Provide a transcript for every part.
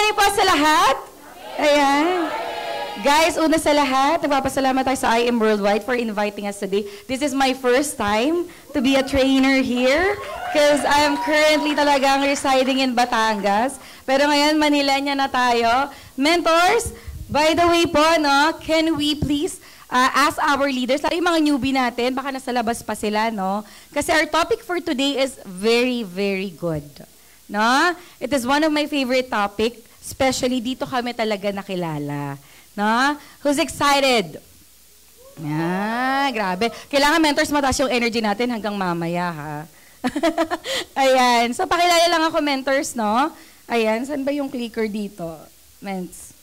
Okay po sa lahat? Ayan. Guys, una sa lahat, nagpapasalamat tayo sa I Am Worldwide for inviting us today. This is my first time to be a trainer here because I am currently talagang residing in Batangas. Pero ngayon, Manilenya na tayo. Mentors, by the way po, no, can we please ask our leaders, lalo yung mga newbie natin, baka nasa labas pa sila, no? Kasi our topic for today is very, very good. No? It is one of my favorite topic, especially dito kami talaga nakilala. No? Who's excited? Grabe. Kailangan mentors mataas yung energy natin hanggang mamaya, ha? Ayan. So, pakilala lang ako, mentors, no? Ayan. Saan ba yung clicker dito? Ments.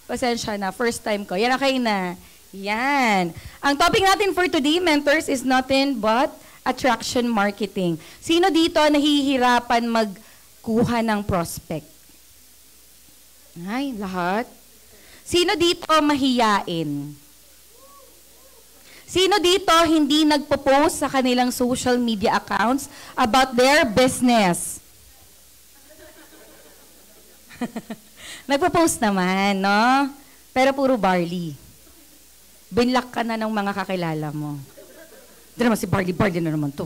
Pasensya na. First time ko. Yan, okay na. Yan. Ang topic natin for today, mentors, is nothing but attraction marketing. Sino dito nahihirapan magkuha ng prospect? Ay, lahat. Sino dito mahiyain? Sino dito hindi nagpo-post sa kanilang social media accounts about their business? Nagpo-post naman, no? Pero puro barley. Binlock ka na ng mga kakilala mo. Hindi naman si Barley na naman to.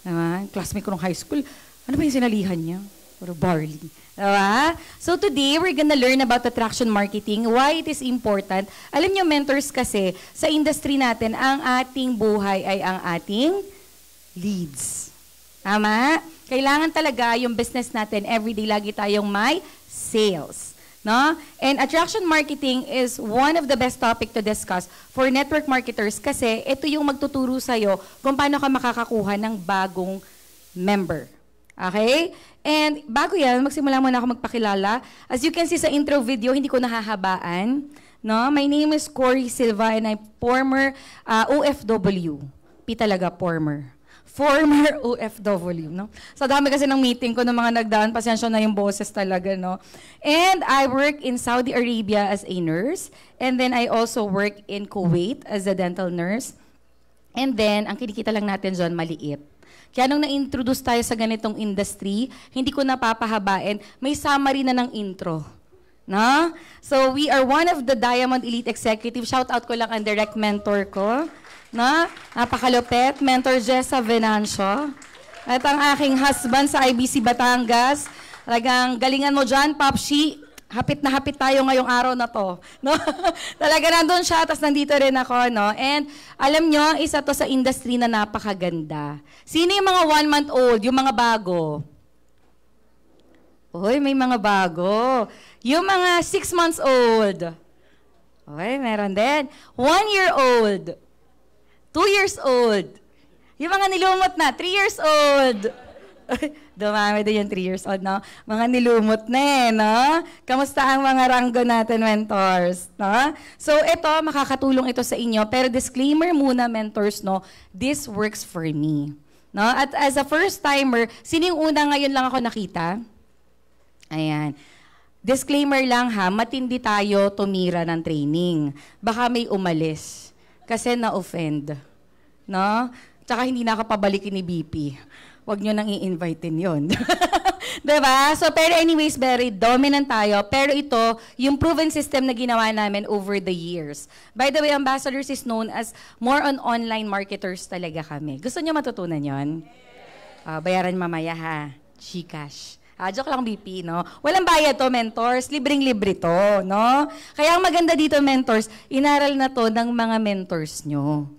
Diba? Classmate ko nung high school. Ano ba yung sinalihan niya? Puro barley. Diba? So today, we're gonna learn about attraction marketing, why it is important. Alam niyo, mentors, kasi sa industry natin, ang ating buhay ay ang ating leads. Tama? Kailangan talaga yung business natin, everyday lagi tayong may sales. No? And attraction marketing is one of the best topic to discuss for network marketers kasi ito yung magtuturo sa'yo kung paano ka makakakuha ng bagong member. Okay? And bago yan, magsimula muna ako magpakilala. As you can see sa intro video, hindi ko nahahabaan. No? My name is Cory Silva and I'm former OFW. Talaga, former OFW, no? So dami kasi ng meeting ko ng mga nagdaan, pasensya na yung boses talaga, no? And I work in Saudi Arabia as a nurse, and then I also work in Kuwait as a dental nurse. And then, ang kinikita lang natin dyan, maliit. Kaya nung na-introduce tayo sa ganitong industry, hindi ko napapahabain, may summary na ng intro. No? So we are one of the Diamond Elite Executive. Shout out ko lang ang direct mentor ko. No? Napakalupet, Mentor Jessa Venancio. At ang aking husband sa IBC Batangas. Talagang galingan mo dyan, Popshi. Hapit na hapit tayo ngayong araw na to. No? Talaga nandun siya, tapos nandito rin ako. No? And alam nyo, isa to sa industry na napakaganda. Sino yung mga 1 month old, yung mga bago? Uy, may mga bago. Yung mga 6 months old. Uy, meron din. 1 year old. 2 years old. Yung mga nilumot na, 3 years old. Dumami din yung 3 years old, no? Mga nilumot na no? Kamusta ang mga ranggo natin, mentors? No? So, ito, makakatulong ito sa inyo. Pero disclaimer muna, mentors, no? This works for me. No? At as a first-timer, sino yung una ngayon lang ako nakita? Ayan. Disclaimer lang ha, matindi tayo tumira ng training. Baka may umalis. Kasi na-offend. No? Tsaka hindi nakapabalikin ni BP. Huwag nyo nang i-invitein yun. Diba? So, pero anyways, very dominant tayo. Pero ito, yung proven system na ginawa namin over the years. By the way, Ambassadors is known as more on online marketers talaga kami. Gusto nyo matutunan yon? Bayaran mamaya ha. Gcash. Joke lang, BP, no? Walang bayad to, mentors. Libreng-libre to, no? Kaya ang maganda dito, mentors, inaral na to ng mga mentors nyo.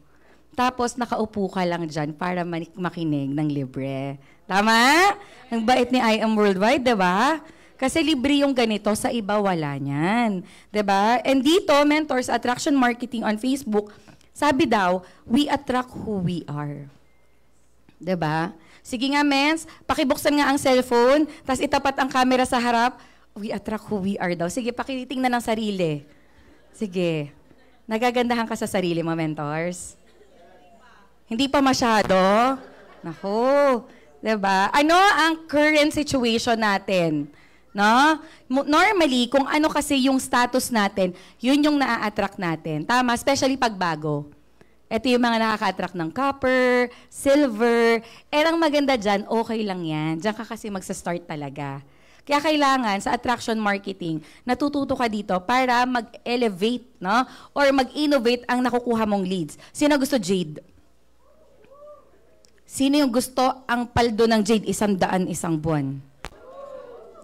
Tapos, nakaupo ka lang dyan para makinig ng libre. Tama? Ang bait ni I Am Worldwide, diba? Kasi libre yung ganito, sa iba wala niyan. Diba? And dito, mentors, attraction marketing on Facebook, sabi daw, we attract who we are. Diba? Sige nga, mens, pakibuksan nga ang cellphone, tapos itapat ang camera sa harap, we attract who we are daw. Sige, pakitingnan ng sarili. Sige. Nagagandahan ka sa sarili mo, mentors? Hindi pa masyado? Naku. Diba? Ano ang current situation natin? No? Normally, kung ano kasi yung status natin, yun yung naa-attract natin. Tama? Especially pag bago. Ito yung mga nakaka-attract ng copper, silver. Ang maganda dyan, okay lang yan. Diyan ka kasi magsa-start talaga. Kaya kailangan sa attraction marketing, natututo ka dito para mag-elevate, no? Or mag-innovate ang nakukuha mong leads. Sino gusto Jade? Sino yung gusto ang paldo ng Jade 100 isang buwan?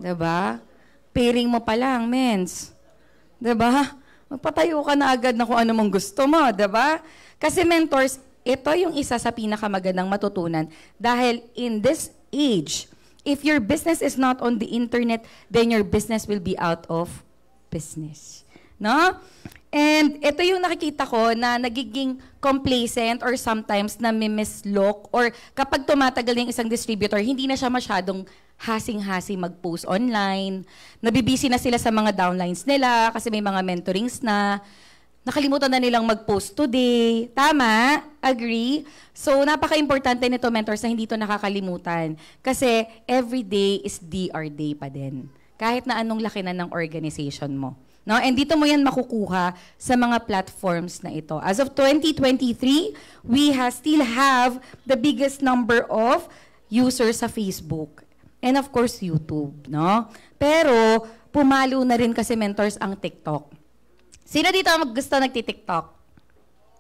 Diba? Pairing mo pa lang, mens. Diba? Magpatayo ka na agad na kung ano mong gusto mo, diba? Kasi mentors, ito yung isa sa pinakamagandang matutunan dahil in this age, if your business is not on the internet, then your business will be out of business. No? And ito yung nakikita ko na nagiging complacent or sometimes na mislook or kapag tumatagal yung isang distributor, hindi na siya masyadong hasing-hasi mag-post online. Nabibisi na sila sa mga downlines nila kasi may mga mentorings na. Nakalimutan na nilang mag-post today. Tama? Agree? So, napaka-importante nito, mentors, na hindi ito nakakalimutan. Kasi every day is DR day pa din. Kahit na anong laki na ng organization mo. No? And dito mo yan makukuha sa mga platforms na ito. As of 2023, we still have the biggest number of users sa Facebook. And of course, YouTube. No? Pero, pumalo na rin kasi, mentors, ang TikTok. Sino dito ang gusto nagti-TikTok?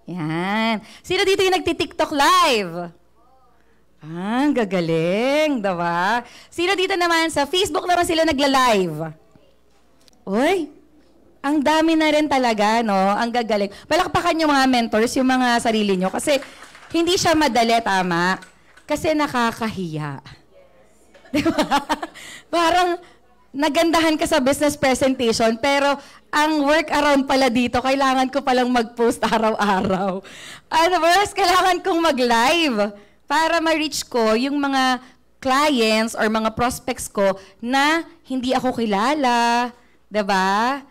Yan. Sino dito yung nagti-TikTok live? Ang gagaling, diba? Sino dito naman sa Facebook naman sila nagla-live? Uy, ang dami na rin talaga, no? Ang gagaling. Palakpakan yung mga mentors, yung mga sarili nyo. Kasi hindi siya madali, tama? Kasi nakakahiya. Diba? Parang nagandahan ka sa business presentation, pero ang workaround pala dito, kailangan ko palang mag-post araw-araw. Ano first, kailangan kong mag-live para ma-reach ko yung mga clients or mga prospects ko na hindi ako kilala. Diba?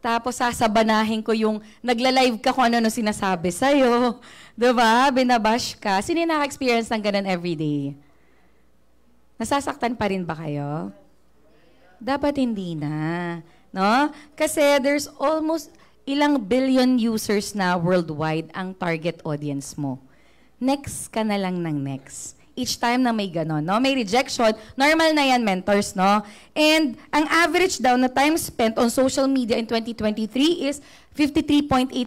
Tapos sasabanahin ko yung nagla-live ka kung ano sinasabi sa'yo. Diba? Binabash ka. Sino yung naka-experience ng ganun everyday? Nasasaktan pa rin ba kayo? Dapat hindi na, no? Kasi there's almost ilang billion users na worldwide ang target audience mo. Next ka na lang ng next. Each time na may ganon, no? May rejection, normal na yan, mentors, no? And ang average daw na time spent on social media in 2023 is 53.8%.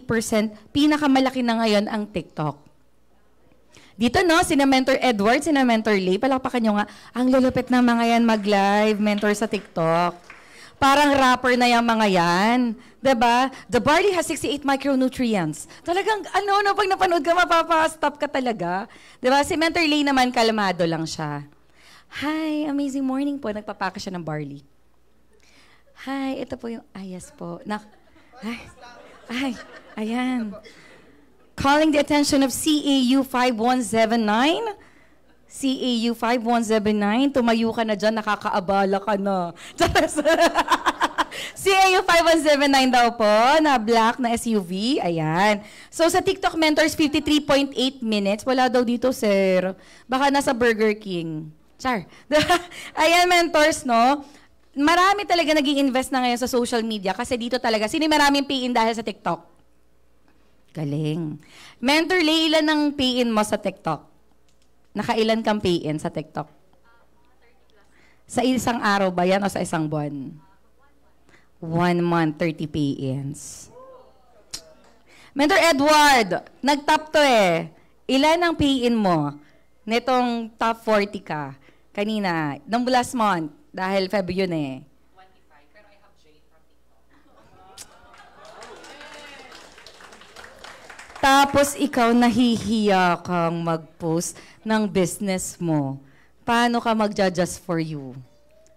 Pinakamalaki na ngayon ang TikTok. Dito, no, sina Mentor Edward, sina Mentor Lay, palakpakan nyo nga, ang lulupit na mga yan mag-live, mentor sa TikTok. Parang rapper na yung mga yan. Diba? The barley has 68 micronutrients. Talagang, no, pag napanood ka, mapapa-stop ka talaga. Diba? Si Mentor Lay naman, kalmado lang siya. Hi, amazing morning po. Nagpapaka siya ng barley. Hi, ito po yung, yes po. Ayan. Calling the attention of CAU 5179. CAU 5179. Tumayo ka na dyan, nakakaabala ka na. CAU 5179 daw po, na black na SUV. Ayan. So sa TikTok mentors, 53.8 minutes. Wala daw dito, sir. Baka nasa Burger King. Char. Ayan, mentors, no? Marami talaga nag-i-invest na ngayon sa social media kasi dito talaga, sino maraming PIN dahil sa TikTok? Galing. Mentor, ilan ng PIN mo sa TikTok? Nakailan kang PIN sa TikTok? Sa isang araw ba yan o sa isang buwan? 1 month, 30 PINs. Mentor Edward, nag-top to eh. Ilan ang PIN mo nitong top 40 ka? Kanina, nung last month, dahil Feb yun eh. Tapos ikaw nahihiya kang mag-post ng business mo. Paano ka mag-just for you?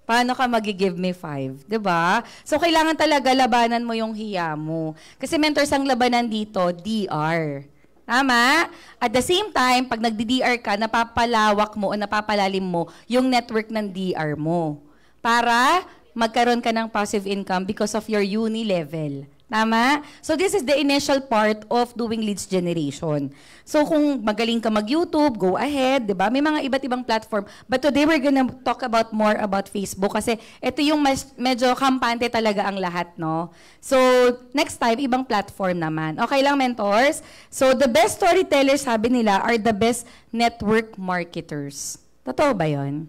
Paano ka mag-give me 5? Diba? So, kailangan talaga labanan mo yung hiya mo. Kasi mentors ang labanan dito, DR. Tama? At the same time, pag nagdi-DR ka, napapalawak mo o napapalalim mo yung network ng DR mo. Para magkaroon ka ng passive income because of your uni level. Tama? So this is the initial part of doing leads generation. So kung magaling ka mag-YouTube, go ahead, 'di ba? May mga iba't ibang platform. But today we're gonna talk about more about Facebook kasi ito yung medyo kampante talaga ang lahat, no? So next time ibang platform naman. Okay lang, mentors? So the best storytellers, sabi nila, are the best network marketers. Totoo ba 'yon?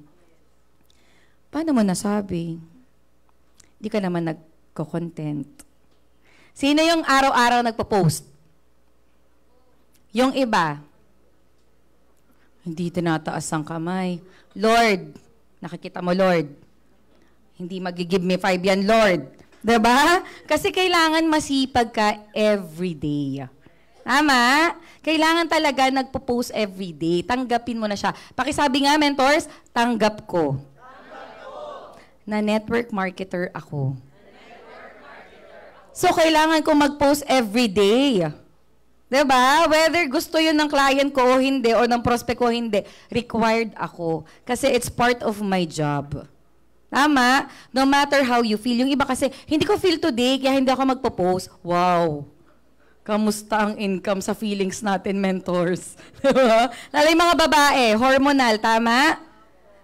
Paano mo nasabi? Di ka naman nagko-content. Sino yung araw-araw nagpo-post? Yung iba, hindi tinataas ang kamay. Lord, nakikita mo, Lord. Hindi mag-give me 5 yan, Lord. Diba? Kasi kailangan masipag ka everyday. Tama? Kailangan talaga nagpo-post everyday. Tanggapin mo na siya. Pakisabi nga, mentors, tanggap ko. Na network marketer ako. So, kailangan ko mag-post everyday. Diba? Whether gusto yun ng client ko o hindi, o ng prospect ko o hindi, required ako. Kasi it's part of my job. Tama? No matter how you feel. Yung iba kasi, hindi ko feel today, kaya hindi ako magpo-post. Wow! Kamusta ang income sa feelings natin, mentors? Diba? Lalo yung mga babae, hormonal, tama?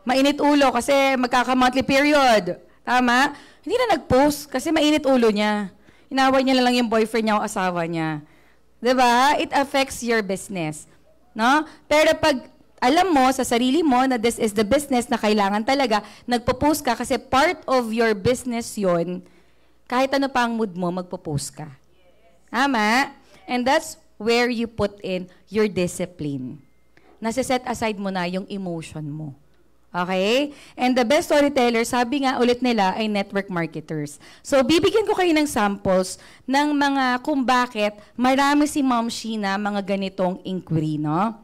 Mainit ulo kasi magkaka-monthly period. Tama? Hindi na nag-post kasi mainit ulo niya. Inaway niya lang yung boyfriend niya o asawa niya. Diba? It affects your business. No? Pero pag alam mo sa sarili mo na this is the business na kailangan talaga, nagpo-post ka kasi part of your business yon, kahit ano pa ang mood mo, magpo-post ka. Tama? And that's where you put in your discipline. Nasa-set aside mo na yung emotion mo. Okay? And the best storyteller, sabi nga ulit nila, ay network marketers. So, bibigyan ko kayo ng samples ng mga kung bakit marami si Ma'am Sheena mga ganitong inquiry, no?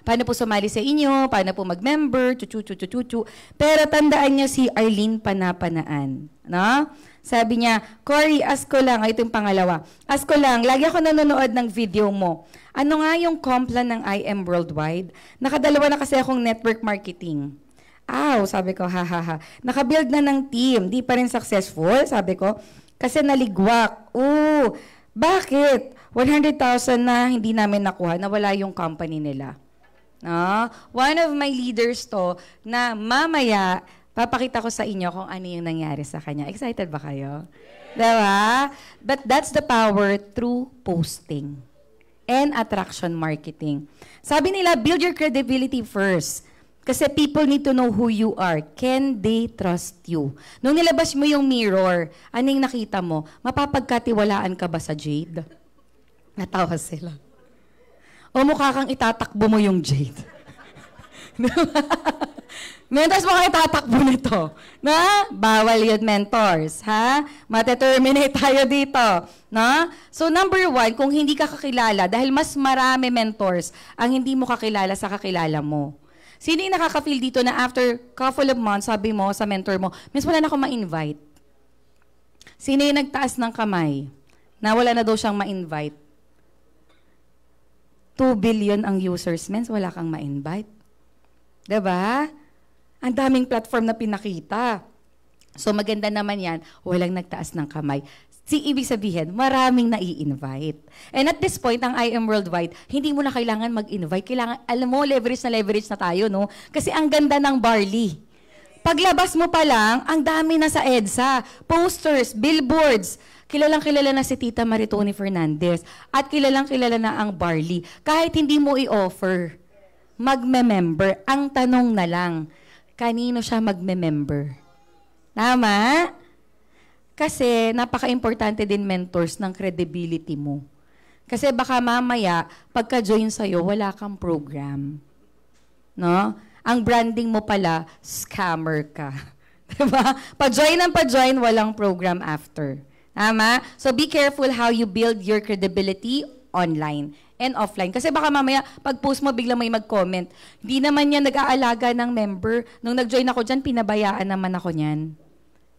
Paano po sumali sa inyo, paano po mag-member, chuchu. Pero tandaan niyo si Arlene Panapanaan, no? Sabi niya, Cory, ask ko lang, ito yung pangalawa. Ask ko lang, lagi ako nanonood ng video mo. Ano nga yung complan ng IM Worldwide? Nakadalawa na kasi akong network marketing. Sabi ko, ha. Nakabuild na ng team, di pa rin successful, sabi ko. Kasi naligwak. Bakit? 100,000 na hindi namin nakuha, nawala yung company nila. One of my leaders to, na mamaya, papakita ko sa inyo kung ano yung nangyari sa kanya. Excited ba kayo? Diba? But that's the power through posting and attraction marketing. Sabi nila, build your credibility first. Kasi people need to know who you are. Can they trust you? Nung nilabas mo yung mirror, anong nakita mo? Mapapagkatiwalaan ka ba sa Jade? Natawa sila. O mukha kang itatakbo mo yung Jade. Mentors mo kayo tatakbo nito. Na? Bawal yun, mentors. Ha? Mateterminate tayo dito. Na? So, number 1, kung hindi ka kakilala, dahil mas marami mentors ang hindi mo kakilala sa kakilala mo. Sino yung nakaka-feel dito na after couple of months, sabi mo sa mentor mo, Miss, wala na akong ma-invite. Sino yung nagtaas ng kamay na wala na daw siyang ma-invite? 2 billion ang users, Miss, wala kang ma-invite. Diba? Ang daming platform na pinakita. So maganda naman yan, walang nagtaas ng kamay. Ibig sabihin, maraming nai-invite. And at this point, ang IM Worldwide, hindi mo na kailangan mag-invite. Kailangan, alam mo, leverage na tayo, no? Kasi ang ganda ng barley. Paglabas mo pa lang, ang dami na sa EDSA. Posters, billboards. Kilalang-kilala na si Tita Maritoni Fernandez. At kilalang-kilala na ang barley. Kahit hindi mo i-offer, magme-member. Ang tanong na lang, kanino siya magme-member? Tama? Kasi napaka-importante din, mentors, ng credibility mo. Kasi baka mamaya, pagka-join sa'yo, wala kang program. No? Ang branding mo pala, scammer ka. Diba? Pa-join, walang program after. Tama? So be careful how you build your credibility online and offline. Kasi baka mamaya, pag-post mo, biglang may mag-comment. Hindi naman yan nag-aalaga ng member. Nung nag-join ako dyan, pinabayaan naman ako niyan.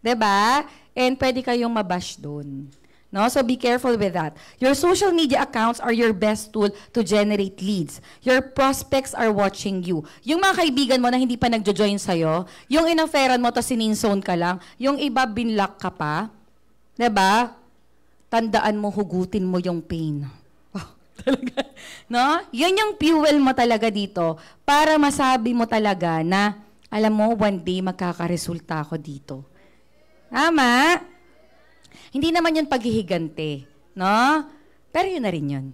Diba? And pwede kayong mabash doon. No? So be careful with that. Your social media accounts are your best tool to generate leads. Your prospects are watching you. Yung mga kaibigan mo na hindi pa nagjo-join sa'yo, yung in-offeran mo to sininzone ka lang, yung iba binlock ka pa, diba? Tandaan mo, hugutin mo yung pain. Talaga. No? Yan yung fuel mo talaga dito para masabi mo talaga na, alam mo, one day magkakaresulta ako dito. Tama? Hindi naman yun paghihigante. No? Pero yun na rin yun.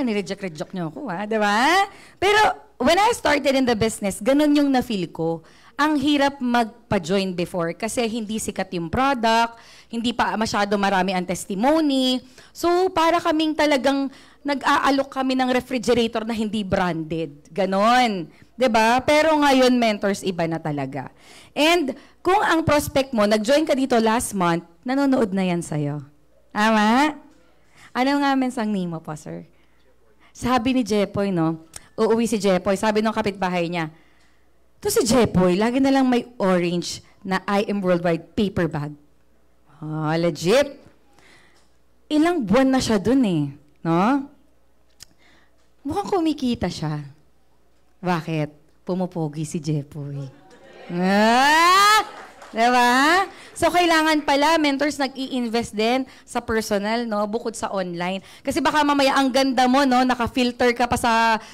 nireject niyo ako, ha? Diba? Pero when I started in the business, ganun yung na-feel ko. ang hirap magpa-join before kasi hindi sikat yung product, hindi pa masyado marami ang testimony. So, para kaming talagang nag-aalok kami ng refrigerator na hindi branded. Ganon. 'Di ba? Pero ngayon, mentors, iba na talaga. And kung ang prospect mo, nag-join ka dito last month, nanonood na yan sa'yo. Tama? Ano nga mensang nimo po, sir? Sabi ni Jepoy, no? Uuwi si Jepoy. Sabi ng kapitbahay niya, to si Jepoy, lagi na lang may orange na I Am Worldwide paper bag. Oh, legit. Ilang buwan na siya dun eh. No? Mukhang kumikita siya. Bakit? Pumupogi si Jepoy. Diba? So, kailangan pala, mentors, nag-i-invest din sa personal, no? Bukod sa online. Kasi baka mamaya ang ganda mo, no? Naka-filter ka pa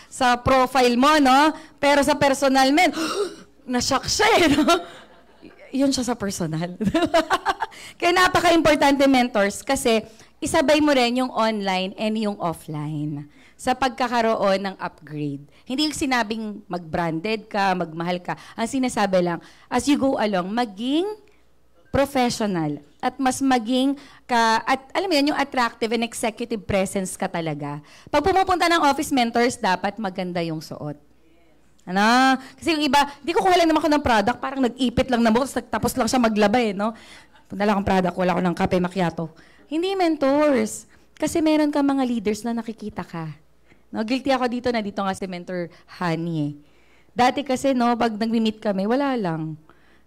sa profile mo, no? Pero sa personal, na-shock siya, eh, no? Yun siya sa personal. Kaya napaka-importante, mentors, kasi isabay mo rin yung online and yung offline sa pagkakaroon ng upgrade. Hindi yung sinabing mag-branded ka, magmahal ka. Ang sinasabi lang, as you go along, maging professional at mas maging at alam mo yun, yung attractive and executive presence ka talaga. Pag pumupunta ng office, mentors, dapat maganda yung suot. Ano? Kasi yung iba, di ko kuha lang naman ako ng product, parang nag-ipit lang na mo, tapos lang siya maglaba eh, no? Punta lang akong product, wala ko ng kape macchiato. Hindi, mentors. Kasi meron ka mga leaders na nakikita ka. No, guilty ako dito na dito nga si Mentor Honey eh. Dati kasi, no, pag nag-meet kami, wala lang.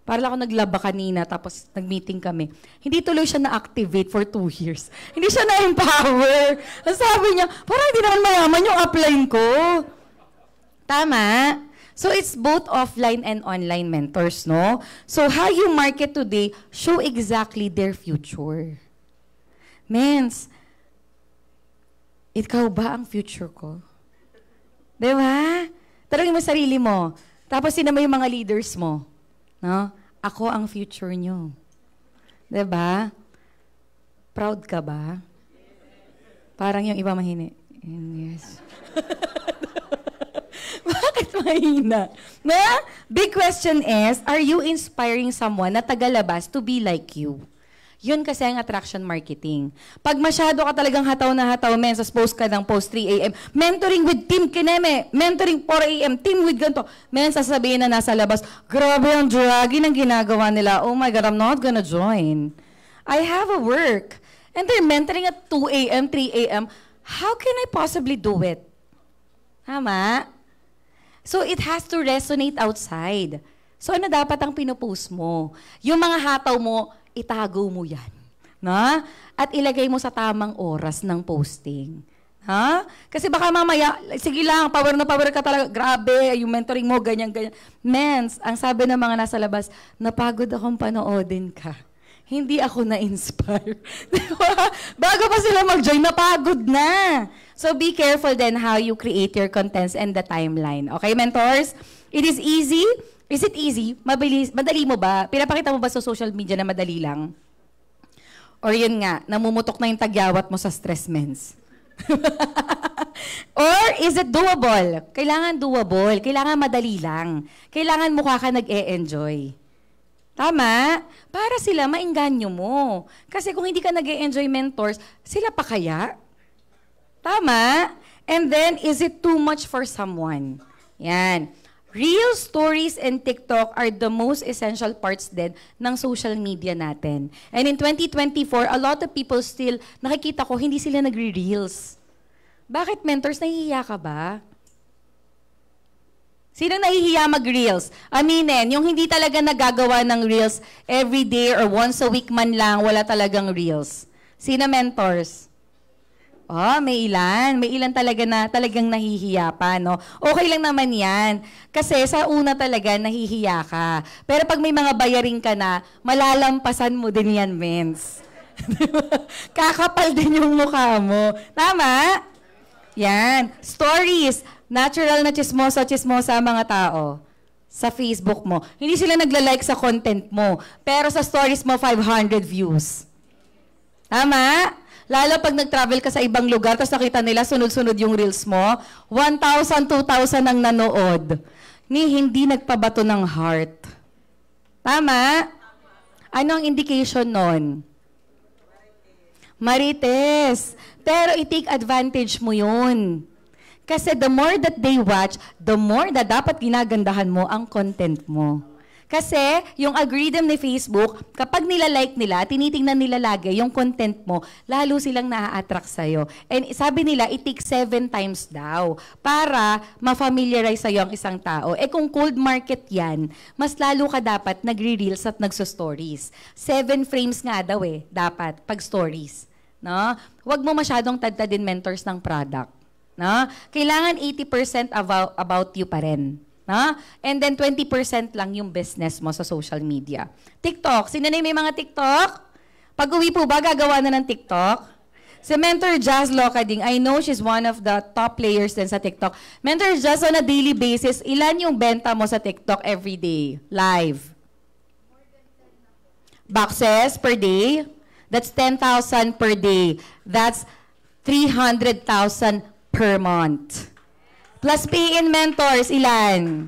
Para lang ako naglaba kanina, tapos nag-meeting kami. Hindi tuloy siya na-activate for 2 years. Hindi siya na-empower. Ang sabi niya, parang hindi naman mayaman yung upline ko. Tama? So, it's both offline and online mentors, no? So, how you market today show exactly their future. Mens, ikaw ba ang future ko? Di ba? Tanungin mo sarili mo. Tapos sino mo yung mga leaders mo? No? Ako ang future nyo. Di ba? Proud ka ba? Parang yung iba mahina. Yes. Bakit mahina? Na? Big question is, are you inspiring someone na tagalabas to be like you? Yun kasi ang attraction marketing. Pag masyado ka talagang hataw na hataw, sa post ka ng post 3 a.m., mentoring with Team Kineme, mentoring 4 a.m., team with ganito. Sasabihin na nasa labas, grabe ang draggy ng ginagawa nila. Oh my God, I'm not gonna join. I have a work. And they're mentoring at 2 a.m., 3 a.m. How can I possibly do it? Tama? So it has to resonate outside. So ano dapat ang pinupost mo? Yung mga hataw mo, itago mo yan. Na? At ilagay mo sa tamang oras ng posting. Ha? Kasi baka mamaya, sige lang, power na power ka talaga. Grabe, yung mentoring mo, ganyan, ganyan. Mens, ang sabi ng mga nasa labas, napagod akong panoodin ka. Hindi ako na-inspire. Diba? Bago pa sila mag-join, napagod na. So be careful then how you create your contents and the timeline. Okay, mentors? It is easy. Is it easy? Mabilis, madali mo ba? Pinapakita mo ba sa social media na madali lang? Or yun nga, namumutok na yung tagyawat mo sa stress mens? Or is it doable? Kailangan doable. Kailangan madali lang. Kailangan mukha ka nag-e-enjoy. Tama? Para sila maingganyo mo. Kasi kung hindi ka nag-e-enjoy, mentors, sila pa kaya? Tama? And then, is it too much for someone? Yan. Real stories and TikTok are the most essential parts din ng social media natin. And in 2024, a lot of people still, nakikita ko, hindi sila nagre-reels. Bakit, mentors? Nahihiya ka ba? Sino nahihiya mag-reels? Aminin, yung hindi talaga nagagawa ng reels every day or once a week man lang, wala talagang reels. Sino, mentors? Oh, may ilan. May ilan talaga na talagang nahihiya pa, no? Okay lang naman yan. Kasi sa una talaga, nahihiya ka. Pero pag may mga bayaring ka na, malalampasan mo din yan, mens. Kakapal din yung mukha mo. Tama? Yan. Stories. Natural na chismosa ang mga tao. Sa Facebook mo. Hindi sila nagla-like sa content mo. Pero sa stories mo, 500 views. Tama? Lalo pag nag-travel ka sa ibang lugar, tapos nakita nila, sunod-sunod yung reels mo, 1,000, 2,000 ang nanood. Ni hindi nagpabato ng heart. Tama? Ano ang indication nun? Marites. Pero i-take advantage mo yun. Kasi the more that they watch, the more na dapat ginagandahan mo ang content mo. Kasi yung algorithm ni Facebook, kapag nila-like nila, tinitingnan nila lagi yung content mo, lalo silang na-attract sa'yo. And sabi nila, it takes 7 times daw para ma-familiarize sa'yo ang isang tao. Eh kung cold market yan, mas lalo ka dapat nagre-reels at nagso-stories. 7 frames nga daw dapat pag stories. No? Huwag mo masyadong tadtadin mentors ng product. No? Kailangan 80% about you pa rin. No? And then 20% lang yung business mo sa social media. TikTok. Sino na may mga TikTok? Pag-uwi po ba, gagawa na ng TikTok? Si Mentor Jazz Locading, I know she's one of the top players din sa TikTok. Mentor Jazz, on a daily basis, ilan yung benta mo sa TikTok every day? Live. Boxes per day? That's 10,000 per day. That's 300,000 per month. Plus pay-in mentors, ilan?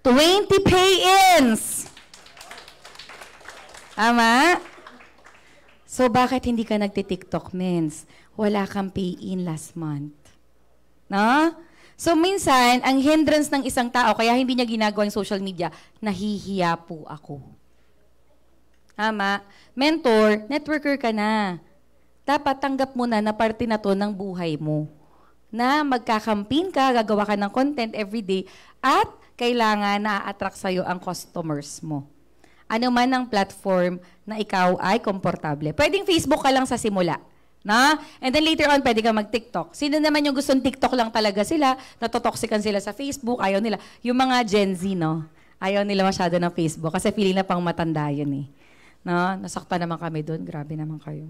20 pay-ins! Tama? So, bakit hindi ka nagti-TikTok, mens? Wala kang pay-in last month. No? So, minsan, ang hindrance ng isang tao, kaya hindi niya ginagawa yung social media, nahihiya po ako. Tama? Mentor, networker ka na. Dapat tanggap mo na parte na to ng buhay mo. Na magkakampin ka, gagawa ka ng content everyday, at kailangan na-attract sa'yo ang customers mo. Ano man ang platform na ikaw ay komportable. Pwedeng Facebook ka lang sa simula. Na? And then later on, pwede ka mag-TikTok. Sino naman yung gustong TikTok lang talaga sila, natotoxican sila sa Facebook, ayaw nila. Yung mga Gen Z, no? Ayaw nila masyado ng Facebook kasi feeling na pang matanda yun eh. No? Nasakta naman kami doon. Grabe naman kayo.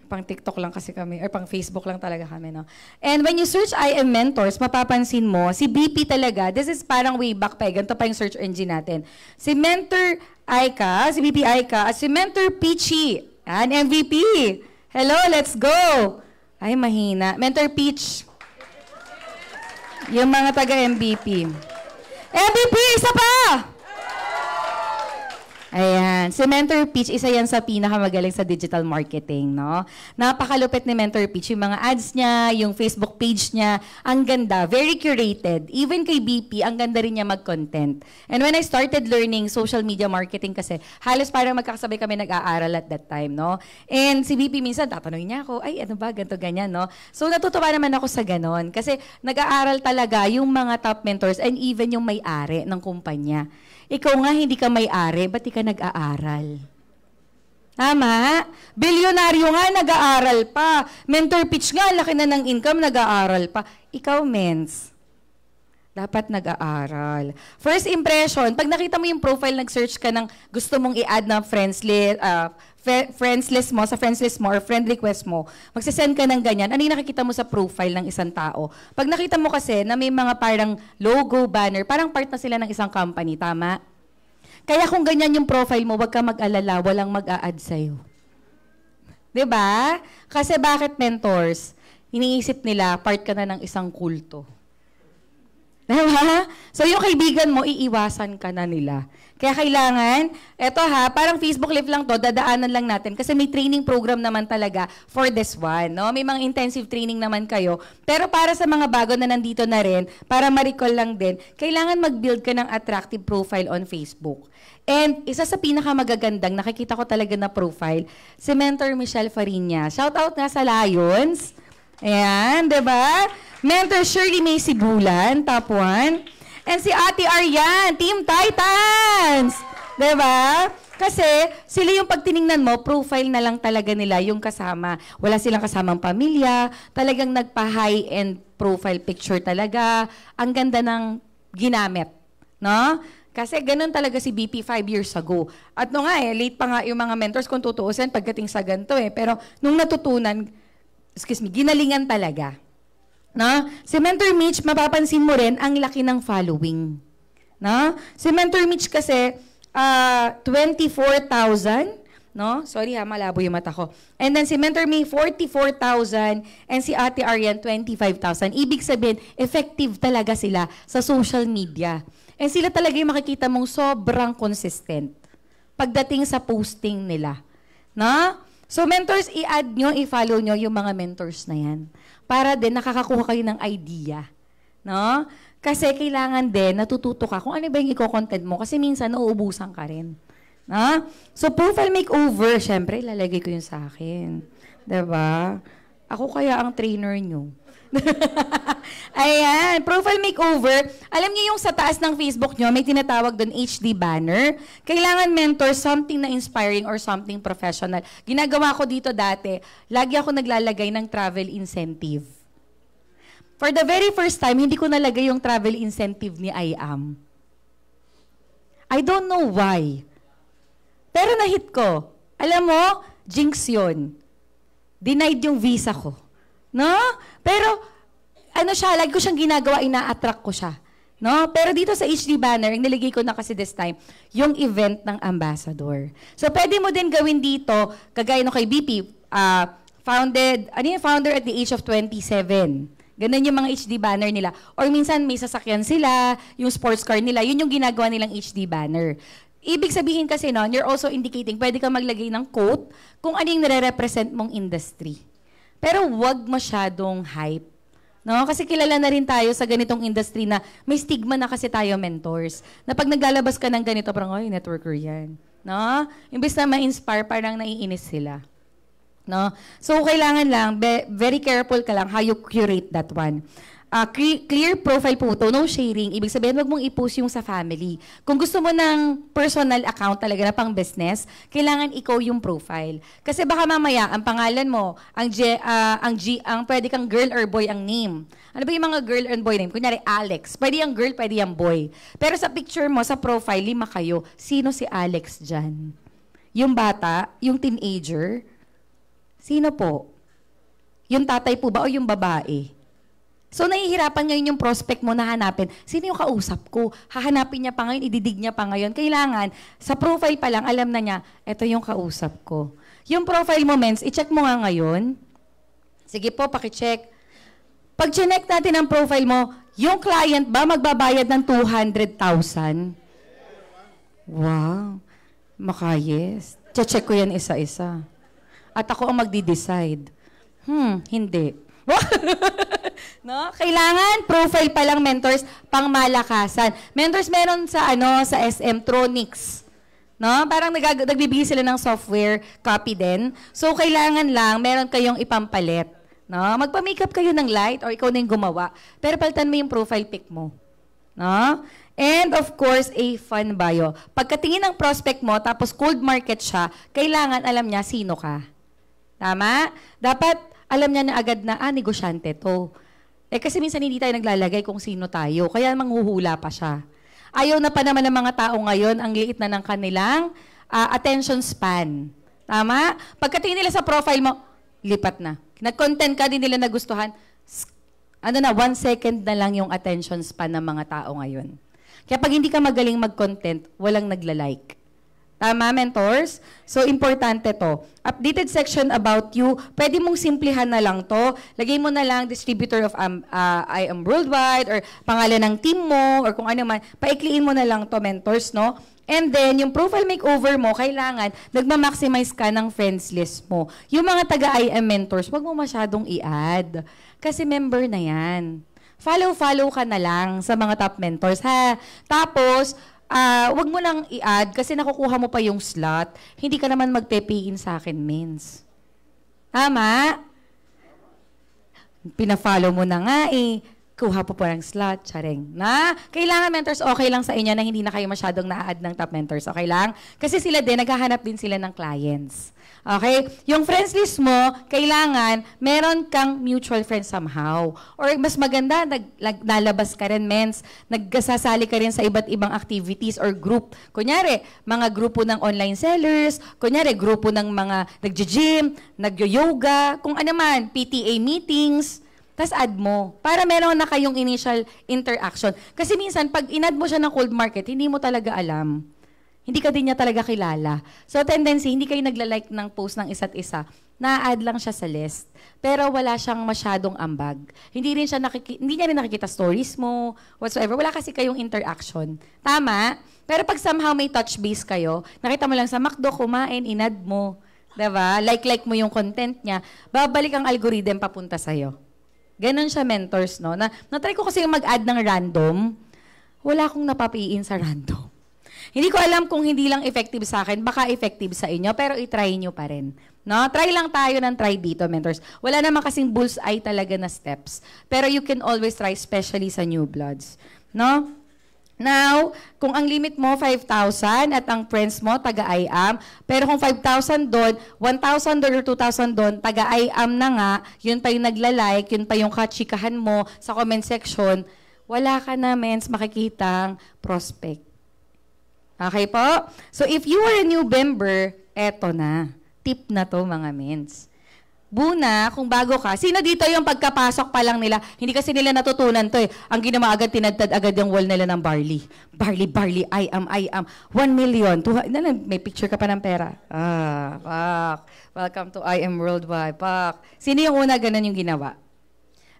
Pang TikTok lang kasi kami, or pang Facebook lang talaga kami, no? And when you search IM Mentors, mapapansin mo, si BP talaga, this is parang way back pa, ganito pa yung search engine natin. Si Mentor Aika, si BP Aika, at si Mentor Peachy, yan, MVP. Hello, let's go! Ay, mahina. Mentor Peach. Yung mga taga-MVP. MVP, isa pa! Ayan. Si Mentor Peach, isa yan sa pinakamagaling sa digital marketing, no? Napakalupit ni Mentor Peach. Yung mga ads niya, yung Facebook page niya, ang ganda. Very curated. Even kay BP, ang ganda rin niya mag-content. And when I started learning social media marketing kasi, halos parang magkakasabay kami nag-aaral at that time, no? And si BP minsan, tatanungin niya ako, ay, ano ba, ganito, ganyan, no? So, natutuwa naman ako sa ganon. Kasi nag-aaral talaga yung mga top mentors and even yung may-ari ng kumpanya. Ikaw nga, hindi ka may-ari, ba't di ka nag-aaral? Tama? Bilyonaryo nga, nag-aaral pa. Mentor Pitch nga, laki na ng income, nag-aaral pa. Ikaw, mens, dapat nag-aaral. First impression, pag nakita mo yung profile, nag-search ka ng gusto mong i-add na friends list mo, sa friends list mo, or friend request mo, magsisend ka ng ganyan, ano yung nakikita mo sa profile ng isang tao? Pag nakita mo kasi na may mga parang logo, banner, parang part na sila ng isang company, tama? Kaya kung ganyan yung profile mo, wag ka mag-alala, walang mag-a-add sa'yo. Diba? Kasi bakit mentors? Iniisip nila, part ka na ng isang kulto. Diba? So yung kaibigan mo, iiwasan ka na nila. Kaya kailangan, eto parang Facebook Live lang to, dadaanan lang natin kasi may training program naman talaga for this one. No? May mga intensive training naman kayo. Pero para sa mga bago na nandito na rin, para ma-recall lang din, kailangan mag-build ka ng attractive profile on Facebook. And isa sa pinakamagagandang, nakikita ko talaga na profile, si Mentor Michelle Fariña. Shout out nga sa Lions. Ayan, diba? Mentor Shirley May Sibulan, top 1. And si Ate Arian, Team Titans! Diba? Kasi sila yung pag tiningnan mo, profile na lang talaga nila yung kasama. Wala silang kasamang pamilya, talagang nagpa-high-end profile picture talaga. Ang ganda ng ginamit. No? Kasi ganun talaga si BP 5 years ago. At no nga late pa nga yung mga mentors kung tutuusin pagdating sa ganito Pero nung natutunan, ginalingan talaga. No? Si Mentor Mitch, mapapansin mo rin, ang laki ng following. No? Si Mentor Mitch kasi, 24,000 No? Sorry ha, malabo yung mata ko. And then si Mentor May, 44,000 and si Ate Arian, 25,000. Ibig sabihin, effective talaga sila sa social media. And sila talaga yung makikita mong sobrang consistent pagdating sa posting nila. No? So mentors, i-add nyo, i-follow nyo yung mga mentors na yan. Para din nakakakuha kayo ng idea. No? Kasi kailangan din natututo ka kung ano ba yung i-content mo kasi minsan nauubusan ka rin. No? So profile makeover, syempre ilalagay ko yun sa akin. Diba? Ako kaya ang trainer nyo. Ayan, profile makeover. Alam niyo yung sa taas ng Facebook nyo, may tinatawag doon HD banner. Kailangan mentor, something na inspiring or something professional. Ginagawa ko dito dati, lagi ako naglalagay ng travel incentive. For the very first time, hindi ko nalagay yung travel incentive ni IAM. I don't know why. Pero na-hit ko. Alam mo, jinx yun. Denied yung visa ko. No? Pero, ano siya, lagi ko siyang ginagawa, ina-attract ko siya. No? Pero dito sa HD banner, nilagay ko na kasi this time, yung event ng ambassador. So, pwede mo din gawin dito, kagaya no kay BP, founder at the age of 27. Ganun yung mga HD banner nila. Or minsan may sasakyan sila, yung sports car nila, yun yung ginagawa nilang HD banner. Ibig sabihin kasi nun, you're also indicating, pwede ka maglagay ng quote kung ano yung nire-represent mong industry. Pero wag masyadong hype. No? Kasi kilala na rin tayo sa ganitong industry na may stigma na kasi tayo mentors. Na pag naglalabas ka ng ganito, parang, ay, networker yan. No? Imbes na ma-inspire, parang naiinis sila. No? So, kailangan lang, very careful ka lang how you curate that one. Clear profile photo, no sharing. Ibig sabihin, wag mong i-post yung sa family. Kung gusto mo ng personal account talaga na pang business, kailangan ikaw yung profile. Kasi baka mamaya, ang pangalan mo, ang pwede kang girl or boy ang name. Ano ba yung mga girl and boy name? Kunyari, Alex. Pwede yung girl, pwede yung boy. Pero sa picture mo, sa profile, 5 kayo. Sino si Alex dyan? Yung bata? Yung teenager? Sino po? Yung tatay po ba o yung babae? So, nahihirapan ngayon yung prospect mo na hanapin. Sino yung kausap ko? Hahanapin niya pa ngayon, ididig niya pa ngayon. Kailangan, sa profile pa lang, alam na niya, eto yung kausap ko. Yung profile mo, mens, i-check mo nga ngayon. Sige po, pakicheck. Pag chinek natin ang profile mo, yung client ba magbabayad ng 200,000? Wow. Makayes. Check ko yan isa-isa. At ako ang magdi-decide. Hindi. No? Kailangan profile pa lang mentors pang malakasan. Mentors meron sa sa SM Tronics. No? Parang nagbibigay sila ng software copy din. So kailangan lang meron kayong ipampalit. No? Magpa-makeup kayo ng light or ikaw na yung gumawa. Pero palitan mo yung profile pic mo. No? And of course, a fun bio. Pagkatingin ng prospect mo tapos cold market siya, kailangan alam niya sino ka. Tama? Dapat alam niya na agad na, negosyante to. Kasi minsan hindi tayo naglalagay kung sino tayo, kaya manghuhula pa siya. Ayaw na pa naman ng mga tao ngayon, ang liit na ng kanilang attention span. Tama? Pagkatingin nila sa profile mo, lipat na. Nag-content ka, din nila nagustuhan, 1 second na lang yung attention span ng mga tao ngayon. Kaya pag hindi ka magaling mag-content, walang nagla-like. Tama, mentors? So, importante to. Updated section about you. Pwede mong simplihan na lang to. Lagay mo na lang distributor of I am worldwide or pangalan ng team mo or kung ano man. Paikliin mo na lang to, mentors, no? And then, yung profile makeover mo, kailangan nagma-maximize ka ng friends list mo. Yung mga taga-IM mentors, wag mo masyadong i-add. Kasi member na yan. Follow ka na lang sa mga top mentors, ha? Tapos, wag mo nang i-add kasi nakukuha mo pa yung slot. Hindi ka naman magpe-pay in sa akin, mens. Tama? Pina-follow mo na nga kuha po ng slot, charing. Na, kailangan mentors, okay lang sa inyo na hindi na kayo masyadong na-add ng top mentors. Okay lang? Kasi sila din, naghahanap din sila ng clients. Okay? Yung friends list mo, kailangan meron kang mutual friends somehow. Or mas maganda, nalabas ka rin, mens. Nagsasali ka rin sa iba't ibang activities or group. Kunyari, mga grupo ng online sellers. Kunyari, grupo ng mga nag-gym, nag-yoga, kung ano man, PTA meetings. Tas add mo. Para meron na kayong initial interaction. Kasi minsan, pag in-add mo siya ng cold market, hindi mo talaga alam Hindi ka din niya talaga kilala. So, tendency, hindi kayo nagla-like ng post ng isa't isa. Na-add lang siya sa list. Pero wala siyang masyadong ambag. Hindi niya rin nakikita stories mo, whatsoever. Wala kasi kayong interaction. Tama? Pero pag somehow may touch base kayo, nakita mo lang sa McDo, kumain, inad mo. Diba? Like mo yung content niya, babalik ang algorithm papunta sa'yo. Ganon siya, mentors, no? Na-try ko kasi yung mag-add ng random. Wala akong napapiin sa random. Hindi ko alam kung hindi lang effective sa akin, baka effective sa inyo, pero i-try nyo pa rin. No? Try lang tayo ng try dito, mentors. Wala naman kasing bullseye talaga na steps. Pero you can always try, especially sa new bloods. No? Now, kung ang limit mo 5,000 at ang friends mo taga-IAM, pero kung 5,000 doon, 1,000 doon or 2,000 doon, taga-IAM na nga, yun pa yung nagla-like, yun pa yung katsikahan mo sa comment section, wala ka na, mens, makikitang prospect. Okay po? So, if you are a new member, eto na. Tip na to, mga mens. Buna, kung bago ka, sino dito yung pagkapasok pa lang nila, hindi kasi nila natutunan to eh. Ang ginawa agad, tinadtad agad yung wall nila ng barley. Barley, I am. 1 million. May picture ka pa ng pera. Pak. Welcome to I am worldwide. Pak. Sino yung una ganun yung ginawa?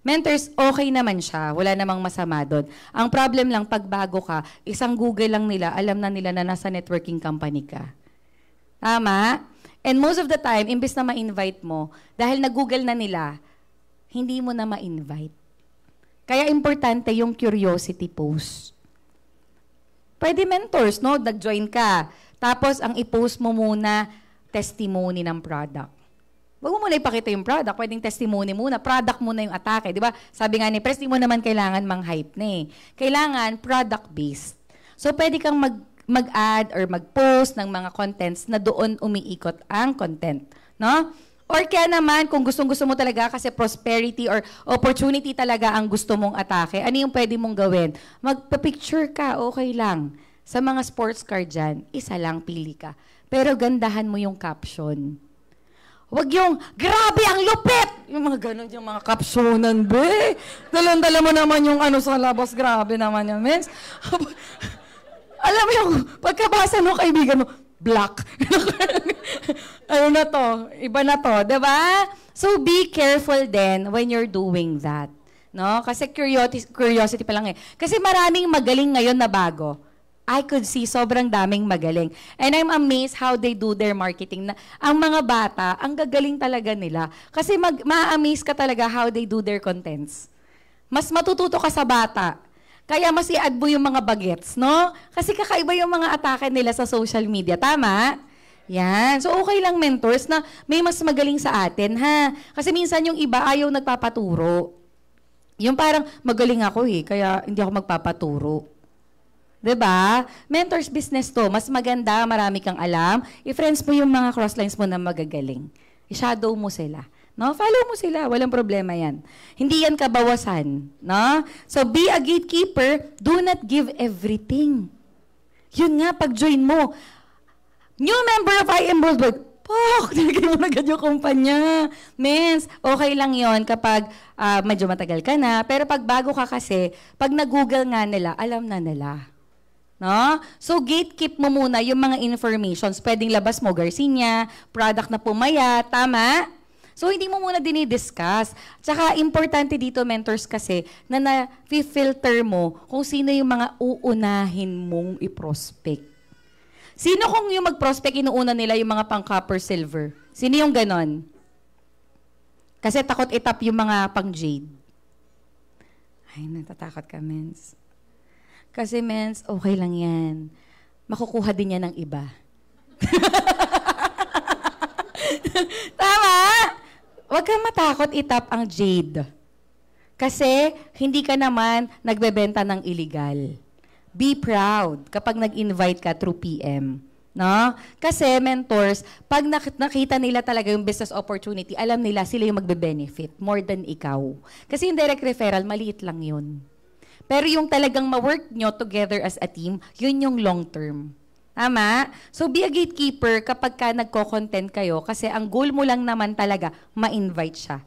Mentors, okay naman siya. Wala namang masama doon. Ang problem lang, pag bago ka, isang Google lang nila, alam na nila na nasa networking company ka. Tama? And most of the time, imbes na ma-invite mo, dahil nag-Google na nila, hindi mo na ma-invite. Kaya importante yung curiosity post. Pwede mentors, no? Nag-join ka. Tapos, ang i-post mo muna, testimony ng product. Huwag mo muna ipakita yung product, pwedeng testimony muna, product muna yung atake, di ba? Sabi nga ni Pres, di mo naman kailangan mang-hype na eh. Kailangan product-based. So, pwede kang mag-add or mag-post ng mga contents na doon umiikot ang content. No? Or kaya naman, kung gustong-gusto mo talaga kasi prosperity or opportunity talaga ang gusto mong atake, ano yung pwede mong gawin? Magpa-picture ka, okay lang. Sa mga sports car dyan, isa lang pili ka. Pero gandahan mo yung caption. Huwag yung, grabe, ang lupit! Yung mga ganun, yung mga kapsunan, be. Dalan-dala mo naman yung ano sa labas, grabe naman yung mens. Alam mo yung pagkabasa ng kaibigan mo, black. Ano na to? Iba na to, diba? So be careful then when you're doing that. No? Kasi curiosity pa lang eh. Kasi maraming magaling ngayon na bago. I could see sobrang daming magaling. And I'm amazed how they do their marketing. Ang mga bata, ang gagaling talaga nila. Kasi ma-amaze ka talaga how they do their contents. Mas matututo ka sa bata. Kaya mas i-add mo yung mga bagets, no? Kasi kakaiba yung mga atake nila sa social media. Tama? Yan. So, okay lang, mentors, na may mas magaling sa atin, ha? Kasi minsan yung iba ayaw nagpapaturo. Yung parang, magaling ako eh, kaya hindi ako magpapaturo. Diba? Mentors business to. Mas maganda, marami kang alam. I-friends mo yung mga crosslines mo na magagaling. I-shadow mo sila. No? Follow mo sila. Walang problema yan. Hindi yan kabawasan. No? So, be a gatekeeper. Do not give everything. Yun nga, pag-join mo. New member of I Am Worldwide. Pak! Nilagay mo na agad yung kumpanya. Mens, okay lang yon kapag medyo matagal ka na. Pero pag bago ka kasi, pag nag-google nga nila, alam na nila. No? So, gatekeep mo muna yung mga informations. Pwedeng labas mo, Garcinia, product na pumaya, tama? So, hindi mo muna dinidiscuss. Tsaka, importante dito, mentors, kasi, na na-filter mo kung sino yung mga uunahin mong i-prospect. Sino kung yung mag-prospect, inuuna nila yung mga pang-copper, silver? Sino yung ganon? Kasi takot itap yung mga pang-jade. Ay, natatakot ka, mens. Kasi, mens, okay lang yan. Makukuha din yan ng iba. Tama? Huwag kang matakot itap ang jade. Kasi, hindi ka naman nagbebenta ng illegal. Be proud kapag nag-invite ka through PM. No? Kasi, mentors, pag nakita nila talaga yung business opportunity, alam nila sila yung magbe-benefit more than ikaw. Kasi yung direct referral, maliit lang yun. Pero yung talagang ma-work nyo together as a team, yun yung long term. Tama? So, be a gatekeeper kapag ka nagko-content kayo kasi ang goal mo lang naman talaga, ma-invite siya.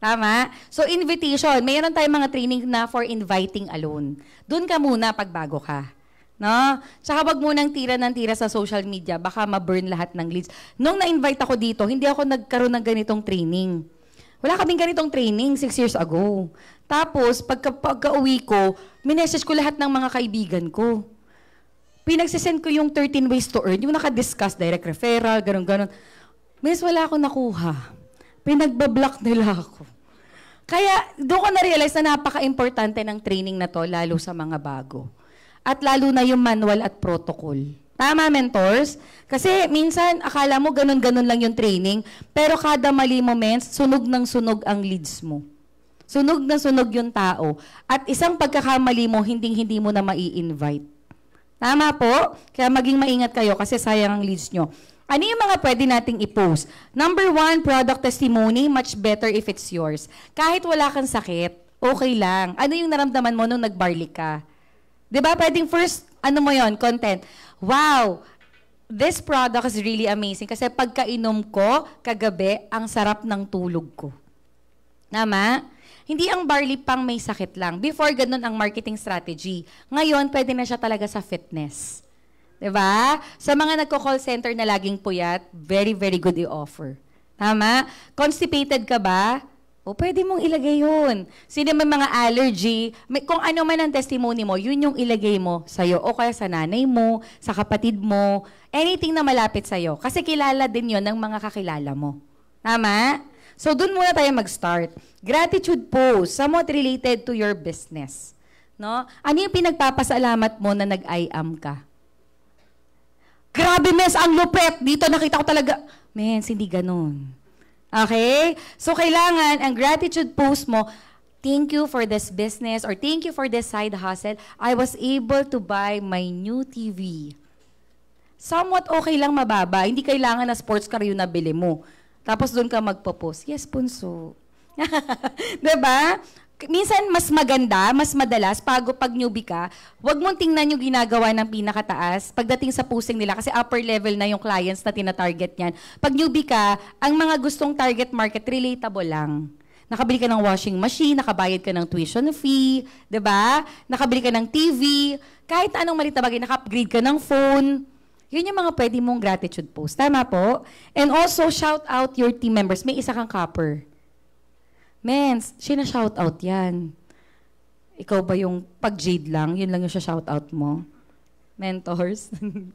Tama? So, invitation. Mayroon tayong mga training na for inviting alone. Doon ka muna pag bago ka. No? Tsaka wag munang tira ng tira sa social media, baka ma-burn lahat ng leads. Nung na-invite ako dito, hindi ako nagkaroon ng ganitong training. Wala kaming ganitong training 6 years ago. Tapos, pagka-uwi ko, minessage ko lahat ng mga kaibigan ko. Pinagsisend ko yung 13 ways to earn, yung naka-discuss, direct referral, ganun-ganun. Miss, wala akong nakuha. Pinagbablock nila ako. Kaya, doon ko na-realize na napaka-importante ng training na to, lalo sa mga bago. At lalo na yung manual at protocol. Tama, mentors? Kasi minsan, akala mo ganun-ganun lang yung training, pero kada mali moments, sunog ng sunog ang leads mo. Sunog na sunog yung tao. At isang pagkakamali mo, hindi mo na mai-invite. Tama po? Kaya maging maingat kayo kasi sayang ang leads nyo. Ano yung mga pwede nating i-post? Number 1, product testimony, much better if it's yours. Kahit wala kang sakit, okay lang. Ano yung naramdaman mo nung nag-barley ka? Diba? Pwedeng first, ano mo yon, content. Wow, this product is really amazing kasi pagkainom ko kagabi, ang sarap ng tulog ko. Tama? Hindi ang barley pang may sakit lang. Before, ganun ang marketing strategy. Ngayon, pwede na siya talaga sa fitness. Diba? Sa mga nagko-call center na laging puyat, very, very good i-offer. Tama? Constipated ka ba? O, pwede mong ilagay yun. Sino may mga allergy, kung ano man ang testimony mo, yun yung ilagay mo sa'yo. O kaya sa nanay mo, sa kapatid mo, anything na malapit sa'yo. Kasi kilala din yun ng mga kakilala mo. Tama? So, dun muna tayo mag-start. Gratitude post, somewhat related to your business. No? Ano yung pinagpapasalamat mo na nag-I am ka? Grabe, Mens, ang lupet. Dito nakita ko talaga. Mens, hindi ganun. Okay? So, kailangan, ang gratitude post mo, thank you for this business or thank you for this side hustle. I was able to buy my new TV. Somewhat okay lang mababa. Hindi kailangan na sports car yung nabili mo. Tapos doon ka magpo-post. Yes, punso. Diba? Minsan, mas maganda, mas madalas, pag newbie ka, wag mong tingnan yung ginagawa ng pinakataas pagdating sa posting nila kasi upper level na yung clients na tina-target niyan. Pag newbie ka, ang mga gustong target market, relatable lang. Nakabili ka ng washing machine, nakabayad ka ng tuition fee, diba? Nakabili ka ng TV, kahit anong maliit na bagay, naka-upgrade ka ng phone. Yun yung mga pwede mong gratitude post. Tama po? And also, shout out your team members. May isa kang copper. Mens, sina-shoutout yan. Ikaw ba yung pag-jade lang? Yun lang yung shoutout mo? Mentors?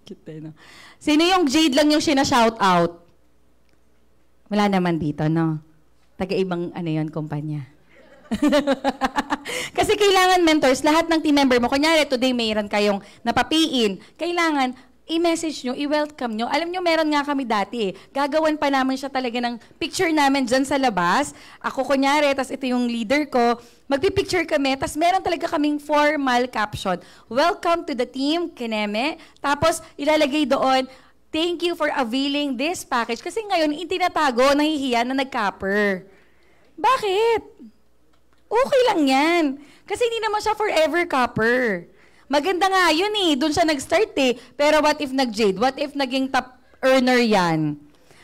Cute, no? Sino yung jade lang yung sina-shoutout? Wala naman dito, no? Taga-ibang, kumpanya. Kasi kailangan, mentors, lahat ng team member mo, kunyari, today mayroon kayong napapiin, kailangan, i-message nyo, i-welcome nyo. Alam nyo, meron nga kami dati Gagawan pa namin siya talaga ng picture namin dyan sa labas. Ako kunyari, tas ito yung leader ko. Magpipicture kami, tas meron talaga kaming formal caption. Welcome to the team, Kineme. Tapos, ilalagay doon, thank you for availing this package. Kasi ngayon, itinatago, nahihiya na nag-capper. Bakit? Okay lang yan. Kasi hindi naman siya forever capper. Maganda nga yun doon siya nag-start Pero what if nag-jade? What if naging top earner yan?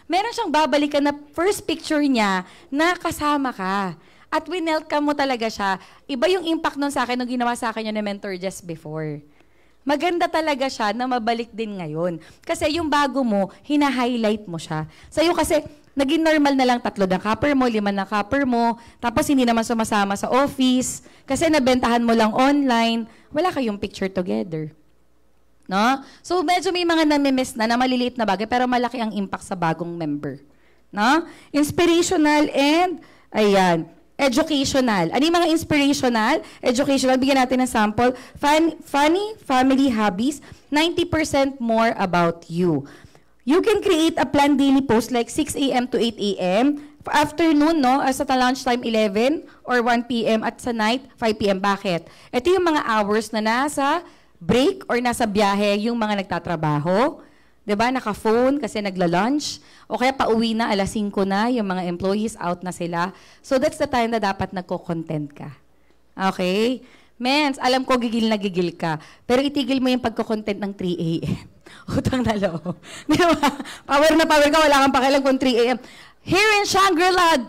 Meron siyang babalikan na first picture niya na kasama ka. At winelcome mo talaga siya. Iba yung impact nun sa akin nung ginawa sa akin yung mentor just before. Maganda talaga siya na mabalik din ngayon. Kasi yung bago mo, hina-highlight mo siya. Sa'yo kasi, naging normal na lang 3 na copper mo, 5 na copper mo, tapos hindi naman sumasama sa office, kasi nabentahan mo lang online, wala kayong picture together. No? So, medyo may mga nami-miss na maliliit na bagay, pero malaki ang impact sa bagong member. No? Inspirational and, educational. Ano yung mga inspirational? Educational, bigyan natin ng sample. Funny family hobbies, 90% more about you. You can create a planned daily post like 6 a.m. to 8 a.m. Afternoon, no? Sa lunchtime, 11 or 1 p.m. At sa night, 5 p.m. Bakit? Ito yung mga hours na nasa break or nasa biyahe yung mga nagtatrabaho. Diba? Naka-phone kasi nagla-lunch. O kaya pauwi na, 5:00 na, yung mga employees out na sila. So that's the time na dapat nagko-content ka. Okay? Mens, alam ko gigil na gigil ka. Pero itigil mo yung pagko-content ng 3 a.m. Utang na loob. Diba? Power na power ka, wala kang pakialam kung 3 a.m. Here in Shangri-La,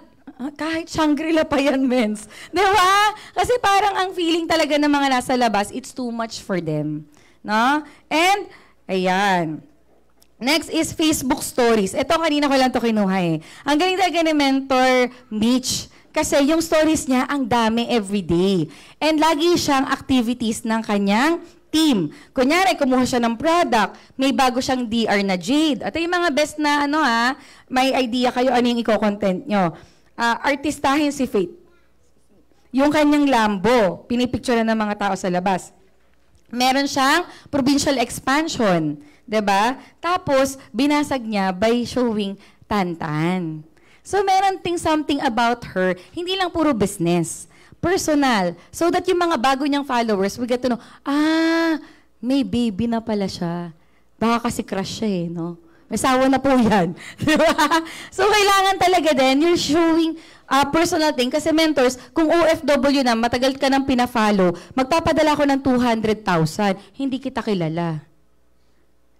kahit Shangri-La pa yan, Mens. Diba? Kasi parang ang feeling talaga ng mga nasa labas, it's too much for them. No? And, ayan. Next is Facebook Stories. Ito, kanina ko lang ito kinuha eh. Ang galing talaga ni Mentor Mitch. Kasi yung stories niya, ang dami everyday. And lagi siyang activities ng kanyang team. Kunyari, kumuha siya ng product, may bago siyang DR na Jade. At yung mga best na may idea kayo ano yung i-content nyo. Artistahin si Faith. Yung kanyang Lambo, pinipicture ng mga tao sa labas. Meron siyang provincial expansion. 'Di ba? Tapos, binasag niya by showing Tantan. So, meron something about her, hindi lang puro business, personal. So that yung mga bago niyang followers will get to know, may baby na pala siya. Baka kasi crush siya eh, no? May sawa na po yan. Diba? So, kailangan talaga din, you're showing personal thing. Kasi mentors, kung OFW na, matagal ka nang pina-follow, magpapadala ko ng 200,000, hindi kita kilala.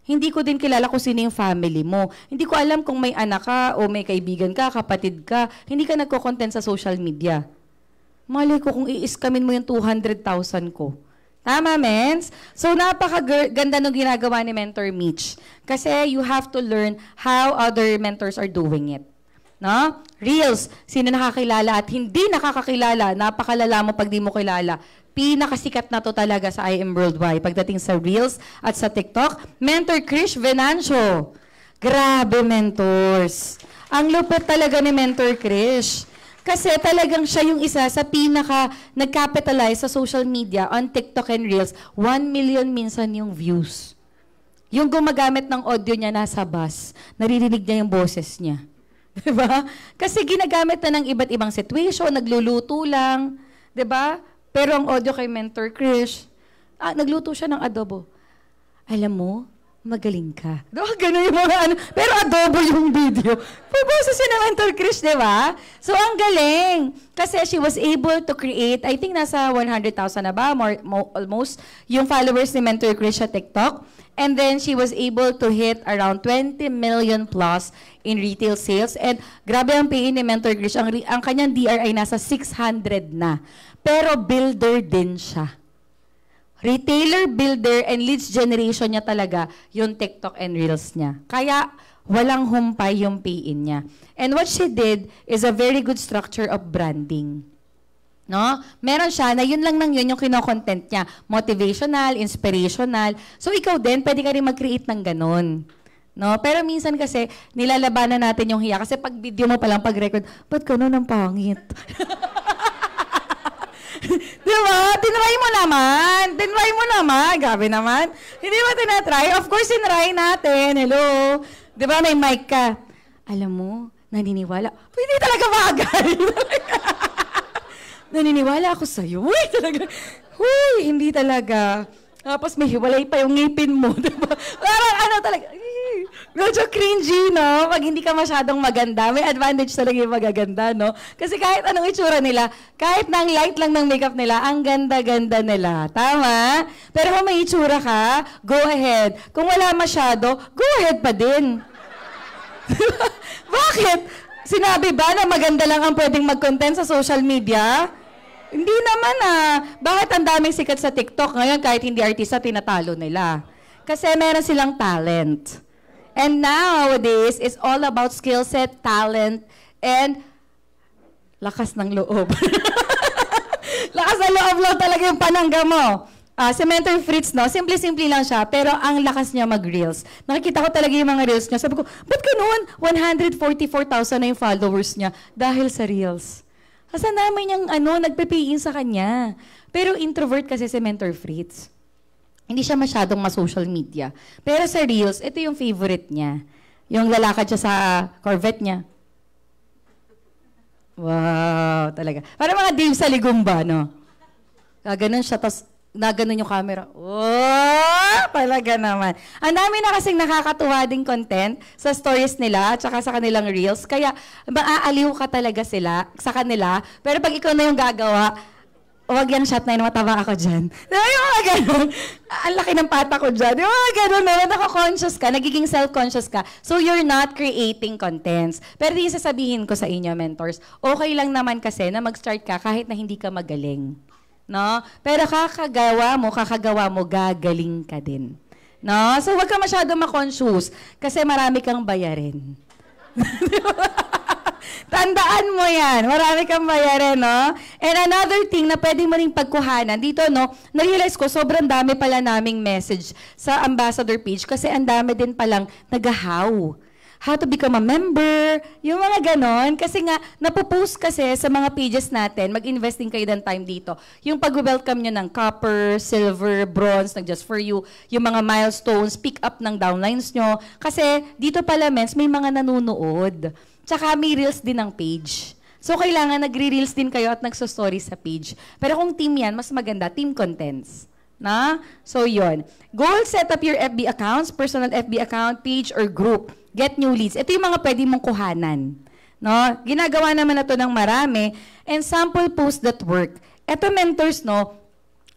Hindi ko din kilala kung sino yung family mo. Hindi ko alam kung may anak ka o may kaibigan ka, kapatid ka. Hindi ka nagko-content sa social media. Malay ko kung i-scamin mo yung 200,000 ko. Tama, mens? So, napakaganda nung ginagawa ni Mentor Mitch. Kasi you have to learn how other mentors are doing it. No? Reels, sino nakakilala at hindi nakakakilala, napakalala mo pag di mo kilala. Pinakasikat na to talaga sa IM Worldwide pagdating sa Reels at sa TikTok. Mentor Krish Venancio. Grabe, mentors. Ang lupit talaga ni Mentor Krish. Kasi talagang siya yung isa sa pinaka nag-capitalize sa social media on TikTok and Reels. 1 million minsan yung views. Yung gumagamit ng audio niya nasa bus, naririnig niya yung boses niya. Diba? Kasi ginagamit na ng iba't ibang situation, nagluluto lang. Diba? Pero ang audio kay Mentor Krish, nagluto siya ng adobo. Alam mo, magaling ka. Ganun yung mga pero adobo yung video. Pabasa siya ng Mentor Krish, di ba? So, ang galing. Kasi she was able to create, I think nasa 100,000 na ba, almost, yung followers ni Mentor Krish sa TikTok. And then, she was able to hit around 20 million plus in retail sales. And grabe ang PE ni Mentor Krish. Ang kanyang DR ay nasa 600 na. Pero builder din siya. Retailer, builder, and leads generation niya talaga yung TikTok and Reels niya. Kaya walang humpay yung PE niya. And what she did is a very good structure of branding. No? Meron siya na yun lang yun yung kino-content niya. Motivational, inspirational. So ikaw din, pwede ka rin mag-create ng ganun. No? Pero minsan kasi, nilalabanan natin yung hiya. Kasi pag video mo palang pag-record, ba't ganun ang pangit? Diba? Tinry mo naman. Grabe naman. Hindi mo tinatry? Of course, tinry natin. Hello? Diba, may mic ka. Alam mo, naniniwala. Hindi talaga bagay. Naniniwala ako sa'yo. Uy, talaga. Uy, hindi talaga. Tapos may hiwalay pa yung ngipin mo. Diba? Parang talaga. Medyo cringy, no? Pag hindi ka masyadong maganda, may advantage talaga yung magaganda, no? Kasi kahit anong itsura nila, kahit na ang light lang ng makeup nila, ang ganda-ganda nila. Tama? Pero kung may itsura ka, go ahead. Kung wala masyado, go ahead pa din. Bakit? Sinabi ba na maganda lang ang pwedeng mag-content sa social media? Hindi naman Bakit ang daming sikat sa TikTok ngayon kahit hindi artista, tinatalo nila? Kasi meron silang talent. And nowadays, it's all about skill set, talent, and lakas ng loob. Lakas ng loob lang talaga yung panangga mo. Si Mentor Fritz, no? Simple-simple lang siya, pero ang lakas niya mag-reels. Nakikita ko talaga yung mga reels niya. Sabi ko, ba't ganoon? 144,000 na yung followers niya dahil sa reels. Kasi namin niyang nagpe-pay-in sa kanya. Pero introvert kasi si Mentor Fritz. Hindi siya masyadong ma-social media. Pero sa Reels, ito yung favorite niya. Yung lalakad siya sa Corvette niya. Wow, talaga. Parang mga Dave sa Ligumba, no? Gaganon siya, tapos naganon yung camera. Oh, talaga naman. Ang dami na kasing nakakatuwa ding content sa stories nila at saka sa kanilang Reels. Kaya maaaliw ka talaga sa kanila. Pero pag ikaw na yung gagawa, huwag yung shot na yun, mataba ako dyan. Yung mga ganun. Ang laki ng pata ko dyan. Yung mga ganun, nakaka-conscious ka, nagiging self-conscious ka. So you're not creating contents. Pero di sasabihin ko sa inyo, mentors, okay lang naman kasi na mag-start ka kahit na hindi ka magaling. No? Pero kakagawa mo, gagaling ka din. No? So, huwag ka masyado ma-conscious kasi marami kang bayarin. Tandaan mo yan. Marami kang bayarin, no? And another thing na pwede mo ring pagkuhanan, dito, no, na-realize ko, sobrang dami pala naming message sa ambassador page kasi ang dami din palang nag-how. How to become a member, yung mga ganon. Kasi nga, napopost kasi sa mga pages natin, mag-investing kayo ng time dito. Yung pag-welcome nyo ng copper, silver, bronze, ng Just For You, yung mga milestones, pick up ng downlines nyo. Kasi dito pala, mens, may mga nanunood. Tsaka may reels din ng page. So, kailangan nagre-reels din kayo at nagso-story sa page. Pero kung team yan, mas maganda, team contents. Na? So, yun. Goal, set up your FB accounts, personal FB account, page, or group. Get new leads. Ito yung mga pwede mong kuhanan. No? Ginagawa naman na to ng marami. And sample post that work. Ito mentors, no?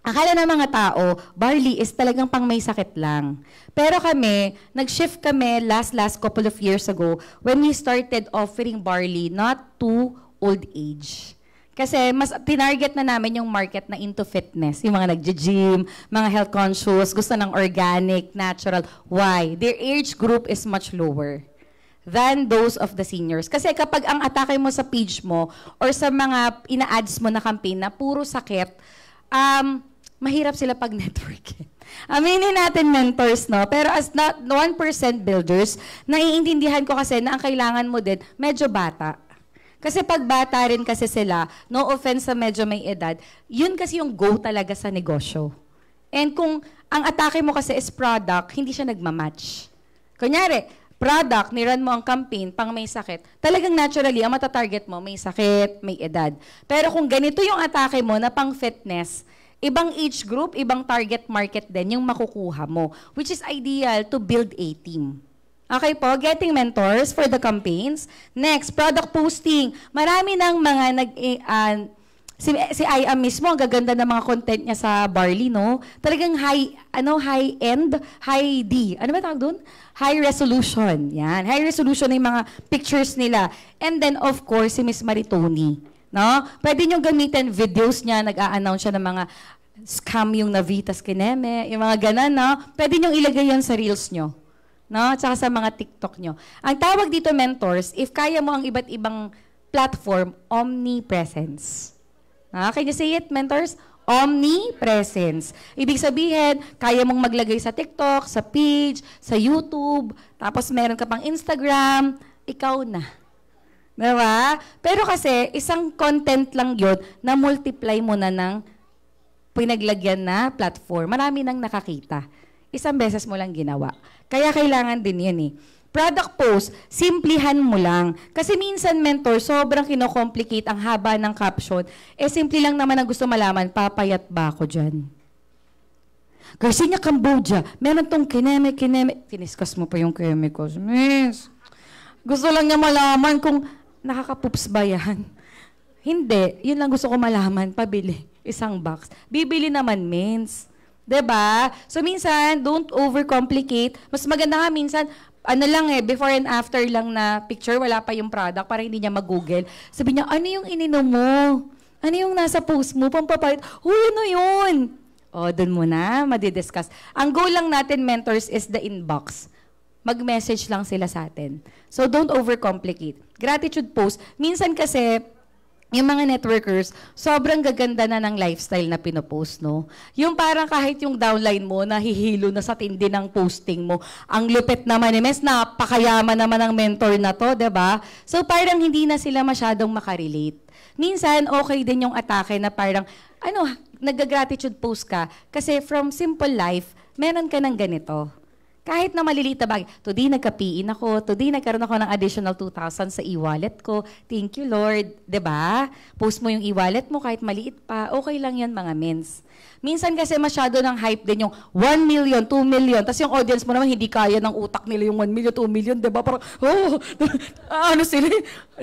Akala ng mga tao, barley is talagang pang may sakit lang. Pero kami, nag-shift kami last couple of years ago when we started offering barley not to old age. Kasi mas tinarget na namin yung market na into fitness. Yung mga nagja-gym, mga health conscious, gusto ng organic, natural. Why? Their age group is much lower than those of the seniors. Kasi kapag ang atake mo sa page mo or sa mga ina-ads mo na campaign na puro sakit, mahirap sila pag-networkin. Aminin natin mentors, no? Pero as not 1% builders, naiintindihan ko kasi na ang kailangan mo din, medyo bata. Kasi pag bata rin kasi sila, no offense sa medyo may edad, yun kasi yung go talaga sa negosyo. And kung ang atake mo kasi is product, hindi siya nagmamatch. Kunyari, product, niran mo ang campaign pang may sakit, talagang naturally, ang matatarget mo, may sakit, may edad. Pero kung ganito yung atake mo na pang fitness, ibang age group, ibang target market din yung makukuha mo, which is ideal to build a team. Okay po, getting mentors for the campaigns. Next, product posting. Marami ng mga si Aya mismo, ang gaganda ng mga content niya sa Barley, no? Talagang high-end, high-D. Ano ba tawag doon? High resolution. Yan, high resolution na yung mga pictures nila. And then, of course, si Miss Maritoni. No? Pwede nyo gamitin videos niya, nag-a-announce siya ng mga scam yung Navitas Kineme, yung mga ganan, no? Pwede nyo ilagay yan sa reels nyo. No? Tsaka sa mga TikTok nyo. Ang tawag dito, mentors, if kaya mo ang iba't ibang platform, omnipresence. Can you say it, mentors? Omnipresence. Ibig sabihin, kaya mong maglagay sa TikTok, sa page, sa YouTube, tapos meron ka pang Instagram, ikaw na. Diba? Pero kasi, isang content lang yun na multiply mo na ng pinaglagyan na platform. Marami nang nakakita. Isang beses mo lang ginawa. Kaya kailangan din yan eh. Product post, simplihan mo lang. Kasi minsan, mentor, sobrang kinocomplicate ang haba ng caption. Simple lang naman ang gusto malaman, papayat ba ako dyan? Garcinia Cambodia, meron tong kineme. Tiniskas mo pa yung chemicals. Miss, gusto lang niya malaman kung nakaka-poops ba yan? Hindi. Yun lang gusto ko malaman. Pabili. Isang box. Bibili naman, mins. Diba? So, minsan, don't overcomplicate. Mas maganda nga minsan, before and after lang na picture, wala pa yung product para hindi niya mag-google. Sabi niya, ano yung ininom mo? Ano yung nasa post mo? Pampapalit. Ano yun? Dun mo na, madidiscuss. Ang goal lang natin, mentors, is the inbox. Mag-message lang sila sa atin. So, don't overcomplicate. Gratitude post. Minsan kasi, yung mga networkers, sobrang gaganda na ng lifestyle na pinopost, no? Yung parang kahit yung downline mo, nahihilo na sa tindi ng posting mo. Ang lupit naman, napakayaman naman ng mentor na to, diba? So parang hindi na sila masyadong makarelate. Minsan, okay din yung atake na parang, nag-gratitude post ka. Kasi from simple life, meron ka ng ganito. Kahit na maliliit na bagay, today nagka-PIN ako, today nagkaroon ako ng additional 2,000 sa e-wallet ko. Thank you, Lord. 'Di ba? Post mo yung e-wallet mo kahit maliit pa, okay lang yan mga mens. Minsan kasi masyado ng hype din yung 1 million, 2 million, tapos yung audience mo naman hindi kaya ng utak nila yung 1 million, 2 million, 'di ba? Parang,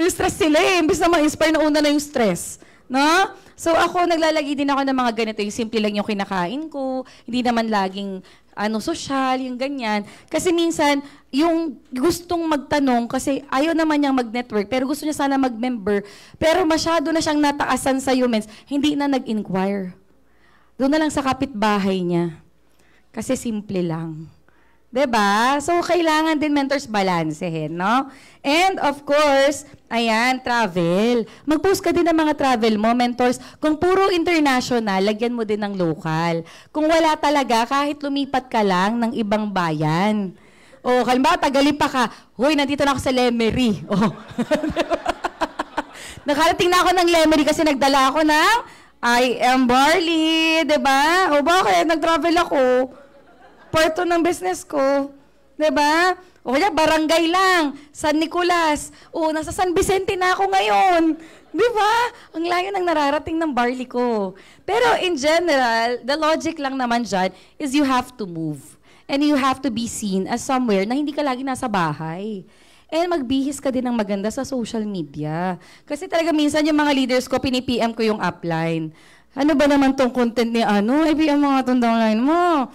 stress sila eh. Imbis na ma-inspire na una na yung stress. No? So ako, naglalagay din ako ng mga ganito, yung simple lang yung kinakain ko, hindi naman laging social, yung ganyan. Kasi minsan, yung gustong magtanong, kasi ayaw naman niyang mag-network, pero gusto niya sana mag-member, pero masyado na siyang nataasan sa humans, hindi na nag-inquire. Doon na lang sa kapitbahay niya. Kasi simple lang. 'Di ba? So, kailangan din mentors balansehin, no? And of course, ayan, travel. Mag-post ka din ng mga travel mo, mentors. Kung puro international, lagyan mo din ng local. Kung wala talaga, kahit lumipat ka lang ng ibang bayan. O, halimbawa, Tagalipa ka. Hoy, nandito na ako sa Lemery. Oh. Nakarating na ako ng Lemery kasi nagdala ako ng I am Barley, 'di ba? O bakit? Nag-travel ako. Part ng business ko. 'Di ba? O kaya barangay lang, San Nicolas. O nasa San Vicente na ako ngayon. 'Di ba? Ang layo ng nararating ng barley ko. Pero in general, the logic lang naman dyan is you have to move. And you have to be seen as somewhere na hindi ka lagi nasa bahay. And magbihis ka din ng maganda sa social media. Kasi talaga minsan yung mga leaders ko, pinipm ko yung upline. Ano ba naman tong content ni ano? PM mga itong downline mo.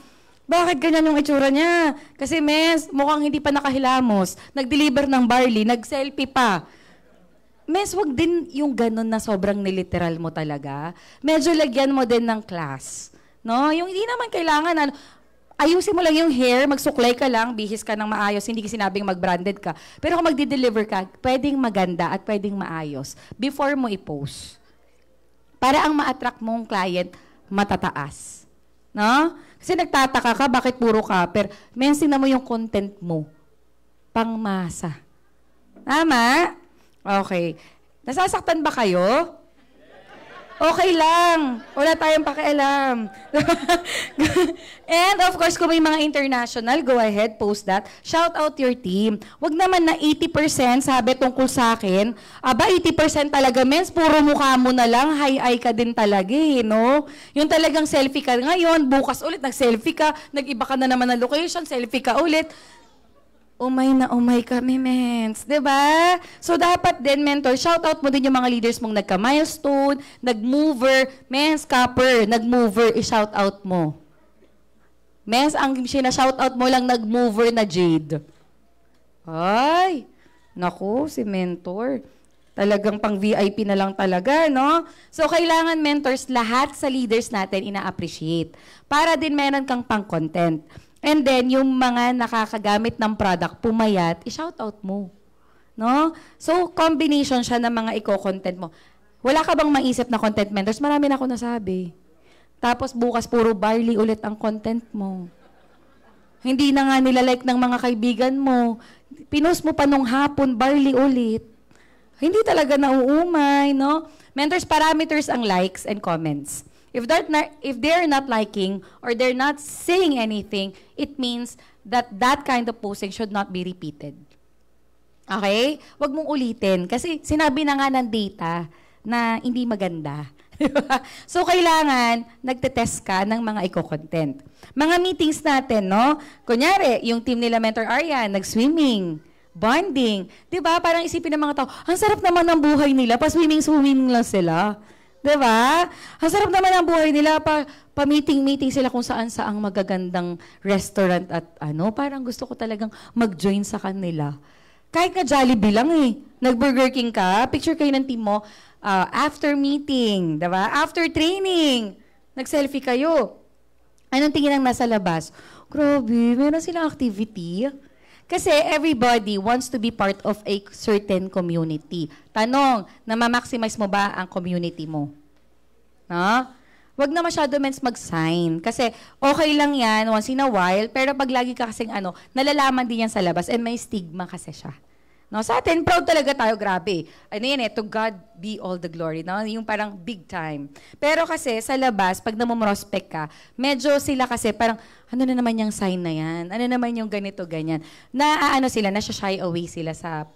Bakit ganyan yung itsura niya? Kasi mes, mukhang hindi pa nakahilamos. Nag-deliver ng barley, nag-selfie pa. Mes, wag din yung ganun na sobrang niliteral mo talaga. Medyo lagyan mo din ng class. No? Yung hindi naman kailangan, ano, ayusin mo lang yung hair, magsuklay ka lang, bihis ka ng maayos, hindi sinabing mag-branded ka. Pero kung magdi-deliver ka, pwedeng maganda at pwedeng maayos before mo i-post. Para ang ma-attract mong client, matataas. No? Kasi nagtataka ka, bakit puro kapper? Mensin na mo yung content mo. Pangmasa. Tama? Okay. Nasasaktan ba kayo? Okay lang. Wala tayong pakialam. And of course, kung may mga international, go ahead, post that. Shout out your team. Wag naman na 80% sabi tungkol sa akin. Aba, 80% talaga, mens. Puro mukha mo na lang. Hi-ay ka din talaga, eh, no? Yung talagang selfie ka ngayon, bukas ulit, nag-selfie ka, nag-iba ka na naman ng location, selfie ka ulit. Umay na umay kami, mens. Diba? So, dapat din, mentor, shoutout mo din yung mga leaders mong nagka-milestone, nag-mover, mens, copper, nag-mover, i-shoutout mo. Mens, ang sina-shoutout mo lang nag-mover na Jade. Ay, naku, si mentor. Talagang pang VIP na lang talaga, no? So, kailangan, mentors, lahat sa leaders natin ina-appreciate. Para din meron kang pang-content. And then, yung mga nakakagamit ng product, pumayat, i-shoutout mo. No? So, combination siya ng mga i-content mo. Wala ka bang maisip na content mentors? Marami na ako nasabi. Tapos, bukas puro barley ulit ang content mo. Hindi na nga nilalike ng mga kaibigan mo. Pinost mo pa nung hapon, barley ulit. Hindi talaga nauumay, no? Mentors, parameters ang likes and comments. If they're not liking or they're not saying anything, it means that that kind of posting should not be repeated. Okay? Huwag mong ulitin. Kasi sinabi na nga ng data na hindi maganda. So, kailangan nagtetest ka ng mga eco-content. Mga meetings natin, no? Kunyari, yung team nila Mentor Aryan, nag-swimming, bonding. Diba? Parang isipin ng mga tao, ang sarap naman ng buhay nila, pa-swimming-swimming lang sila. Diba? Ang sarap naman ang buhay nila, pa-meeting-meeting sila kung saan-saang magagandang restaurant at ano, parang gusto ko talagang mag-join sa kanila. Kahit nga Jollibee lang eh. Nag-Burger King ka, picture kayo ng team mo, after meeting, diba? After training, nag-selfie kayo. Anong tingin ang nasa labas? Grabe, meron silang activity. Kasi everybody wants to be part of a certain community. Tanong, na-maximize mo ba ang community mo? No? Wag na masyado mag-sign. Kasi okay lang yan once in a while, pero pag lagi ka kasing nalalaman din yan sa labas and may stigma kasi siya. No, sa atin, proud talaga tayo, grabe. Ano yan to God be all the glory. No? Yung parang big time. Pero kasi sa labas, pag namumrospect ka, medyo sila kasi parang, ano na naman yung sign na yan? Ano naman yung ganito, ganyan? Sila, shy away sila sa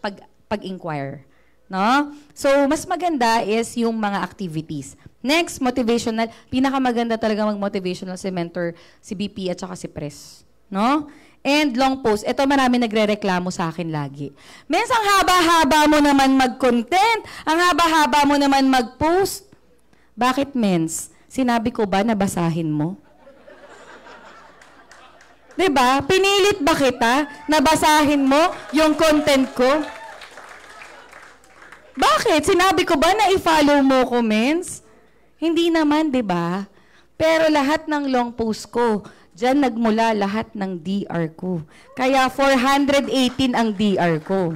pag-inquire. No? So, mas maganda is yung mga activities. Next, motivational. Pinakamaganda talaga mag-motivational si mentor, si BP at saka si Pres. No? And long post. Ito marami nagre-reklamo sa akin lagi. Mens, ang haba-haba mo naman mag-content. Ang haba-haba mo naman mag-post. Bakit, Mens? Sinabi ko ba na basahin mo? Diba? Pinilit ba kita na basahin mo yung content ko? Bakit? Sinabi ko ba na i-follow mo ko, Mens? Hindi naman, diba? Pero lahat ng long post ko, dyan nagmula lahat ng DR ko. Kaya 418 ang DR ko.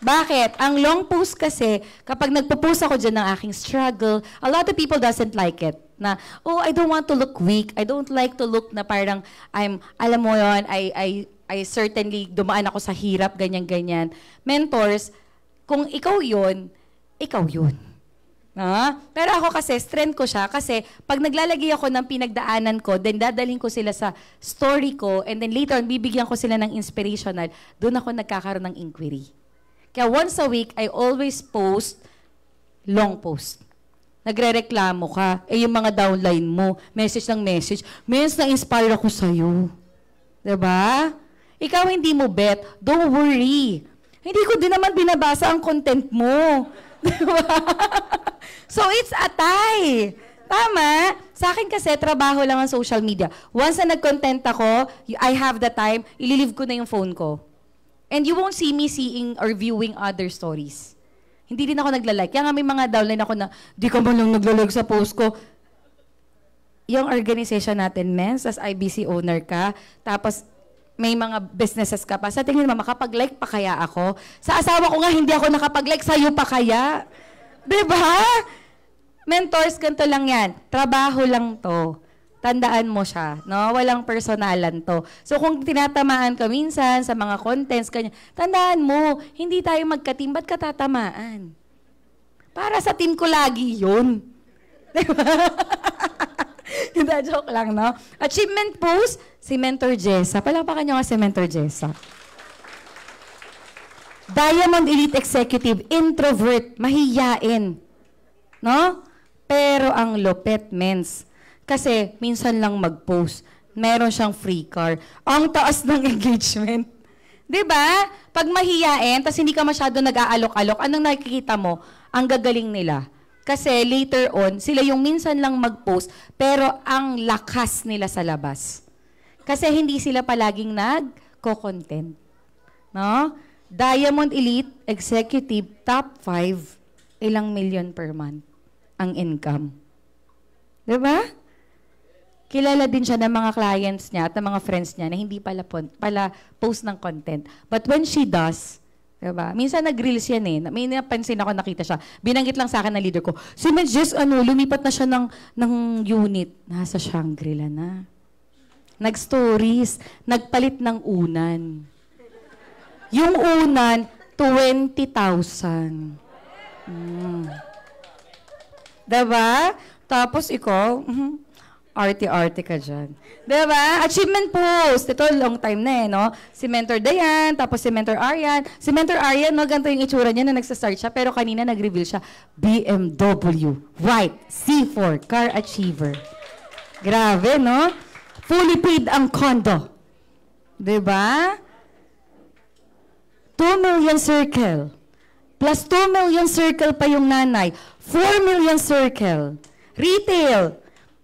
Bakit? Ang long post kasi, kapag nagpo-post ako dyan ng aking struggle, a lot of people doesn't like it. Na, oh, I don't want to look weak. I don't like to look na parang, alam mo yon, I certainly dumaan ako sa hirap, ganyan-ganyan. Mentors, kung ikaw yun, ikaw yun. Pero ako kasi, strength ko siya kasi pag naglalagay ako ng pinagdaanan ko, then dadalhin ko sila sa story ko, and then later on, bibigyan ko sila ng inspirational, doon ako nagkakaroon ng inquiry. Kaya once a week, I always post long post. Nagre-reklamo ka, yung mga downline mo, message ng message, na-inspire ako sa'yo. Diba? Ikaw hindi mo bet, don't worry. Hindi ko din naman binabasa ang content mo. Diba? So, it's a tie. Tama? Sa akin kasi, trabaho lang ang social media. Once na nag-content ako, I have the time, ililive ko na yung phone ko. And you won't see me seeing or viewing other stories. Hindi din ako nagla-like. Kaya nga may mga downline ako na, di ka man lang nagla-like sa post ko. Yung organization natin, Mens, as IBC owner ka, tapos may mga businesses ka pa. Sa tingin mo, makapag-like pa kaya ako? Sa asawa ko nga, hindi ako nakapag-like, sa'yo pa kaya? Diba? Mentors, ganito lang yan. Trabaho lang to. Tandaan mo siya, no? Walang personalan to. So kung tinatamaan ka minsan sa mga contents, kanya, tandaan mo, hindi tayo magka-team, ba't ka tatamaan? Para sa team ko lagi yun. Diba? Hindi, joke lang, no? Achievement post, si Mentor Jessa. Palapakan nyo nga si Mentor Jessa. Diamond Elite Executive, introvert, mahiyain. No? Pero ang lupet, mens. Kasi minsan lang mag-post. Meron siyang free car. Ang taas ng engagement. 'Di ba? Pag mahiyain, tas hindi ka masyado nag-aalok-alok, anong nakikita mo? Ang gagaling nila. Kasi later on, sila yung minsan lang mag-post, pero ang lakas nila sa labas. Kasi hindi sila palaging nag-content. No? Diamond Elite Executive Top 5, ilang million per month ang income. Diba? Kilala din siya ng mga clients niya at ng mga friends niya na hindi pala post ng content. But when she does, diba? Minsan nag-reels yan eh. May napansin ako, nakita siya. Binanggit lang sa akin ng leader ko, si Mens Jess, lumipat na siya ng unit. Nasa Shangri-La na. Nag-stories. Nagpalit ng unan. Yung unan, 20,000. Diba? Tapos ikaw, arte-arte ka dyan. Diba? Achievement post. Ito, long time na eh, no? Si Mentor Dayan, tapos si Mentor Aryan. Si Mentor Aryan, no, ganito yung itsura niya na nagsa-start siya, pero kanina nag-reveal siya, BMW, white, C4, car achiever. Grabe, no? Fully paid ang condo. Diba? 2 million circle. Plus 2 million circle pa yung nanay. 4 million circle. Retail.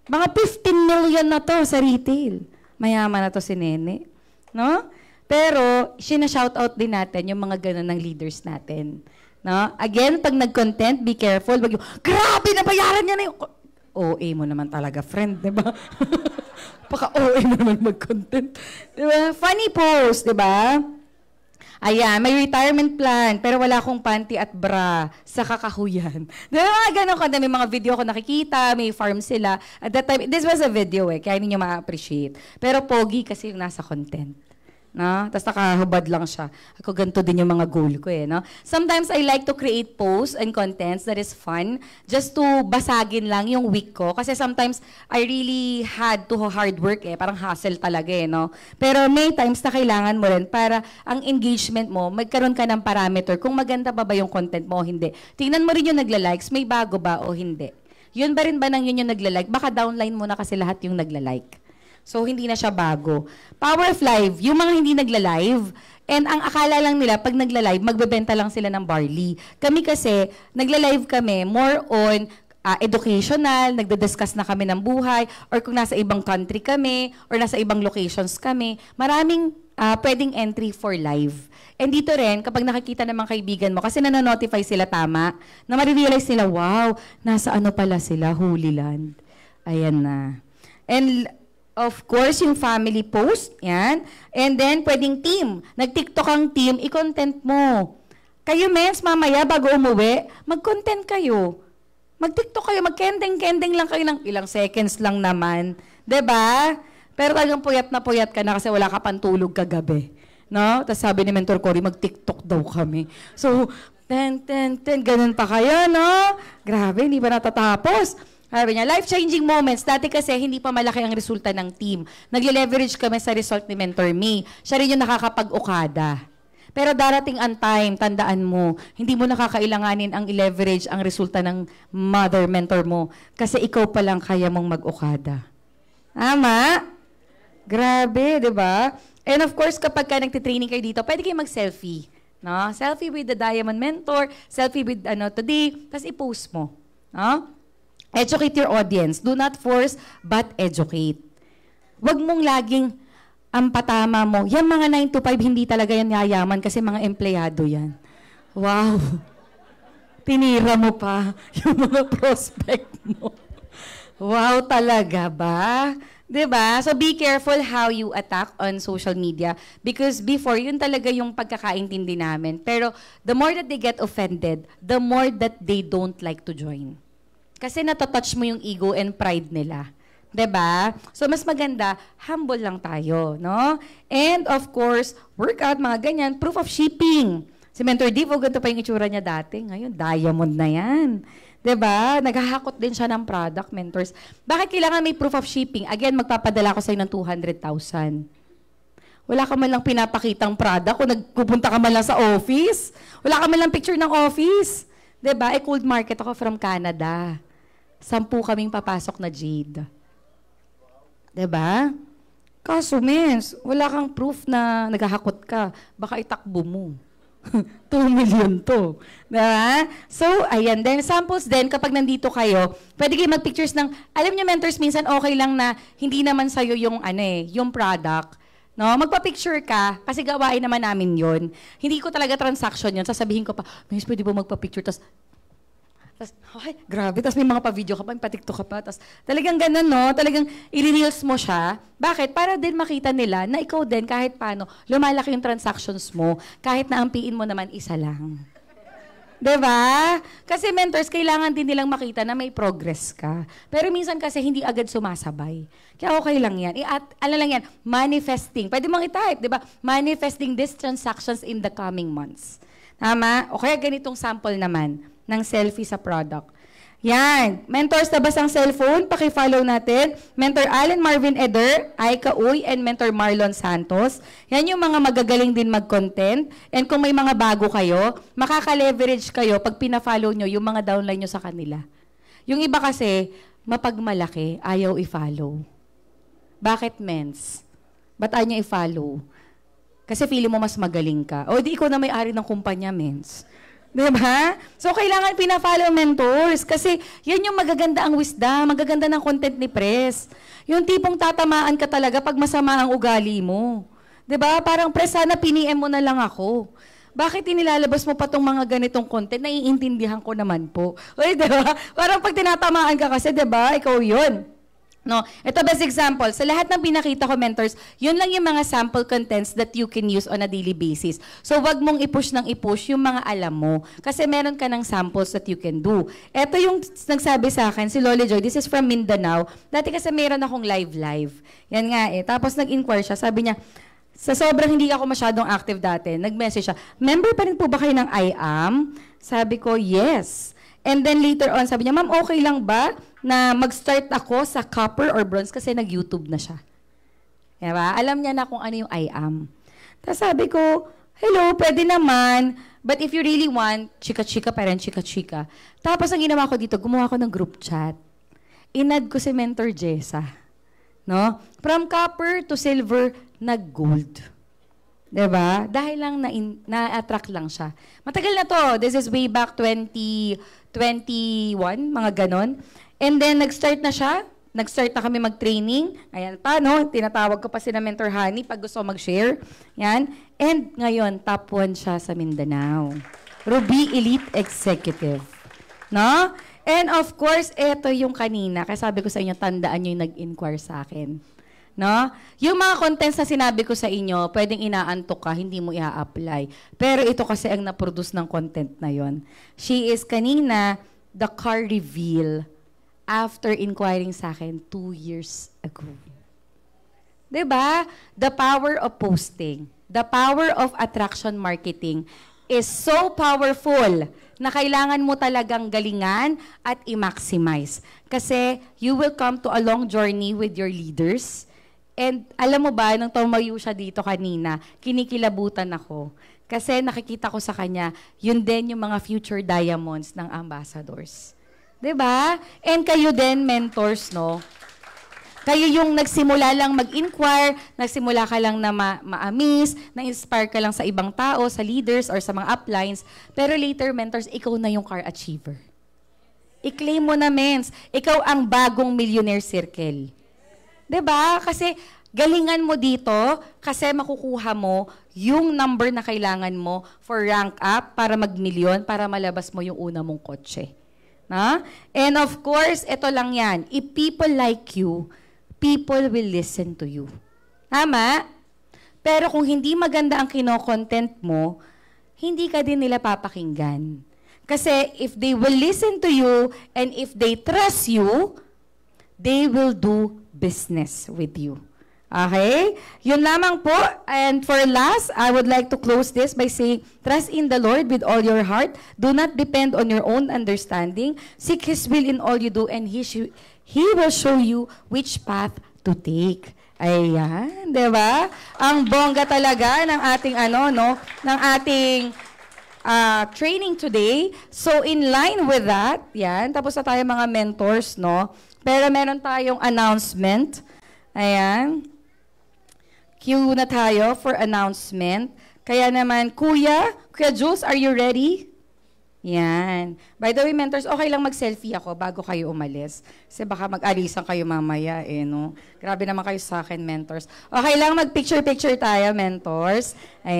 Mga 15 million na to sa retail. Mayaman na to si Nene. No? Pero, sina-shoutout din natin yung mga ganun ng leaders natin. No? Again, pag nag-content, be careful. Wag yung, grabe, nabayaran niya na yung... OA mo naman talaga, friend, di ba? Paka-OA mo naman mag-content. Di ba? Funny post, di ba? Ayan, may retirement plan, pero wala akong panty at bra sa kakahuyan. Diba, gano'n ka na, may mga video ko nakikita, may farm sila. At that time, this was a video kaya hindi nyo ma-appreciate. Pero pogi kasi yung nasa content. No? Tapos nakahubad lang siya. Ako ganito din yung mga goal ko no? Sometimes I like to create posts and contents that is fun just to basagin lang yung week ko. Kasi sometimes I really had to hard work parang hustle talaga no? Pero may times na kailangan mo rin para ang engagement mo, magkaroon ka ng parameter kung maganda ba yung content mo o hindi. Tingnan mo rin yung nagla-likes, may bago ba o hindi. Yun ba rin ba nang yun yung nagla-like? Baka downline mo na kasi lahat yung nagla-like. So, hindi na siya bago. Power of Live, yung mga hindi nagla-live, and ang akala lang nila, pag nagla-live, magbebenta lang sila ng barley. Kami kasi, nagla-live kami more on educational, nagda-discuss na kami ng buhay, or kung nasa ibang country kami, or nasa ibang locations kami, maraming pwedeng entry for live. And dito rin, kapag nakikita ng mga kaibigan mo, kasi nanonotify sila tama, na marirealize nila, wow, nasa ano pala sila, Holy Land. Ayan na. And of course, yung family post, yan. And then, pwedeng team. Nag-TikTok ang team, i-content mo. Kayo, mens, mamaya, bago umuwi, mag-content kayo. Mag-TikTok kayo, mag-kending-kending lang kayo ng ilang seconds lang naman. 'Di ba? Pero talagang puyat ka na kasi wala ka pang tulog kagabi. No? Tapos sabi ni Mentor Cory, mag-TikTok daw kami. So, ganun pa kayo, no? Grabe, hindi ba natatapos? Sabi niya, life-changing moments. Dati kasi, hindi pa malaki ang resulta ng team. Nagle-leverage kami sa result ni Mentor Me. Siya rin yung nakakapag-ukada. Pero darating ang time, tandaan mo, hindi mo nakakailanganin ang i-leverage ang resulta ng mother mentor mo kasi ikaw pa lang kaya mong mag-ukada. Tama? Grabe, di ba? And of course, kapag ka nagtitraining kayo dito, pwede kayo mag-selfie. No? Selfie with the Diamond Mentor, selfie with today, tapos i-post mo. No? Educate your audience. Do not force, but educate. Huwag mong laging ang patama mo. Yan mga 9 to 5, hindi talaga yan yayaman kasi mga empleyado yan. Wow! Tinira mo pa yung mga prospect mo. Wow, talaga ba? Diba? So be careful how you attack on social media because before, yun talaga yung pagkakaintindi namin. Pero the more that they get offended, the more that they don't like to join. Kasi natatouch mo yung ego and pride nila. 'Di ba? So mas maganda, humble lang tayo, no? And of course, workout, mga ganyan, proof of shipping. Si Mentor Divo, ganito pa yung itsura niya dati. Ngayon, diamond na yan. 'Di ba? Naghahakot din siya ng product, mentors. Bakit kailangan may proof of shipping? Again, magpapadala ko sa'yo ng 200,000. Wala ka man lang pinapakitang product kung nagpupunta ka man lang sa office. Wala ka man lang picture ng office. 'Di ba? Cold market ako from Canada. 10 kaming papasok na Jade. 'Di ba? Kaso, mens, wala kang proof na naghahakot ka. Baka itakbo mo. 2 million to. 'Di ba? So, ayan. Then, samples din, kapag nandito kayo, pwede kayo mag-pictures ng, alam niyo, mentors, minsan okay lang na hindi naman sa'yo yung, yung product. No? Magpa-picture ka, kasi gawain naman namin yon. Hindi ko talaga transaction yon. Sasabihin ko pa, miss, pwede ba magpa-picture? Tapos, ay, grabe. Tapos may mga pa-video ka pa, may pa-TikTok ka pa. Tapos talagang ganun, no? Talagang i-reels mo siya. Bakit? Para din makita nila na ikaw din, kahit paano, lumalaki yung transactions mo, kahit na ang piin mo naman isa lang. 'Di ba? Kasi mentors, kailangan din nilang makita na may progress ka. Pero minsan kasi hindi agad sumasabay. Kaya okay lang yan. Ano lang yan? Manifesting. Pwede mong i-type, 'di ba? Manifesting these transactions in the coming months. Tama? O kaya ganitong sample naman ng selfie sa product. Yan. Mentors, tabas ang cellphone. Paki-follow natin. Mentor Allen Marvin Eder, Aika Uy, and Mentor Marlon Santos. Yan yung mga magagaling din mag-content. And kung may mga bago kayo, makaka-leverage kayo pag pina-follow nyo yung mga downline nyo sa kanila. Yung iba kasi, mapagmalaki, ayaw i-follow. Bakit, mens? Ba't ayaw niya i-follow? Kasi feeling mo mas magaling ka. O di ikaw na may-ari ng kumpanya, mens. Diba? So, kailangan pina-follow mentors kasi yan yung magaganda ang wisdom, magaganda ng content ni Pres. Yung tipong tatamaan ka talaga pag masama ang ugali mo. Diba? Parang, Pres, sana piniem mo na lang ako. Bakit inilalabas mo pa tong mga ganitong content? Naiintindihan ko naman po. Uy, diba? Parang pag tinatamaan ka kasi, diba? Ikaw yun. No, ito best example. Sa lahat ng pinakita ko, mentors, yun lang yung mga sample contents that you can use on a daily basis. So, wag mong i-push ng i-push yung mga alam mo. Kasi meron ka ng samples that you can do. Ito yung nagsabi sa akin, si Loli Joy, this is from Mindanao. Dati kasi meron akong live. Yan nga eh. Tapos nag-inquire siya, sabi niya, sa sobrang hindi ako masyadong active dati, nag-message siya, member pa rin po ba kayo ng IAM? Sabi ko, yes. And then later on, sabi niya, ma'am, okay lang ba na mag-start ako sa copper or bronze kasi nag-YouTube na siya. Diba? Alam niya na kung ano yung IAM. Tapos sabi ko, hello, pwede naman. But if you really want, chika-chika pa rin, chika-chika. Tapos ang ginawa ko dito, gumawa ko ng group chat. Inad ko si Mentor Jessa. No? From copper to silver, nag-gold. Diba? Dahil lang na-attract lang siya. Matagal na to. This is way back 2021, mga ganon. And then, nag-start na siya. Nag-start na kami mag-training. Ayan pa, no? Tinatawag ko pa si na Mentor Honey pag gusto mag-share. Yan. And ngayon, top 1 siya sa Mindanao. Ruby Elite Executive. No? And of course, eto yung kanina. Kaya sabi ko sa inyo, tandaan nyo yung nag-inquire sa akin. No? Yung mga contents na sinabi ko sa inyo, pwedeng inaantok ka, hindi mo i-apply. Pero ito kasi ang na-produce ng content na yon. She is kanina, the car reveal after inquiring sa akin 2 years ago. Diba? The power of posting, the power of attraction marketing is so powerful na kailangan mo talagang galingan at i-maximize. Kasi you will come to a long journey with your leaders. And alam mo ba, nung tumayo siya dito kanina, kinikilabutan ako. Kasi nakikita ko sa kanya, yun din yung mga future diamonds ng ambassadors. 'Di ba? And kayo din, mentors, no? Kayo yung nagsimula lang mag-inquire, nagsimula ka lang na ma-amaze, na-inspire ka lang sa ibang tao, sa leaders, or sa mga uplines. Pero later, mentors, ikaw na yung car achiever. I-claim mo na, mens. Ikaw ang bagong millionaire circle. 'Di ba? Kasi galingan mo dito kasi makukuha mo yung number na kailangan mo for rank up para mag-milyon, para malabas mo yung una mong kotse. Na? And of course, ito lang yan. If people like you, people will listen to you. Tama? Pero kung hindi maganda ang kino-content mo, hindi ka din nila papakinggan. Kasi if they will listen to you and if they trust you, they will do business with you. Okay? Yun lamang po. And for last, I would like to close this by saying, trust in the Lord with all your heart. Do not depend on your own understanding. Seek His will in all you do, and He will show you which path to take. Ayan, 'di ba? Ang bongga talaga ng ating ng ating training today. So in line with that, yan, tapos na tayo mga mentors, no? Pero meron tayong announcement. Ayan. Cue na tayo for announcement. Kaya naman, Kuya Jules, are you ready? Yan. By the way, mentors, okay lang mag-selfie ako bago kayo umalis. Kasi baka mag-alisan kayo mamaya, no? Grabe naman kayo sa akin, mentors. Okay lang mag-picture-picture tayo, mentors. Ayan.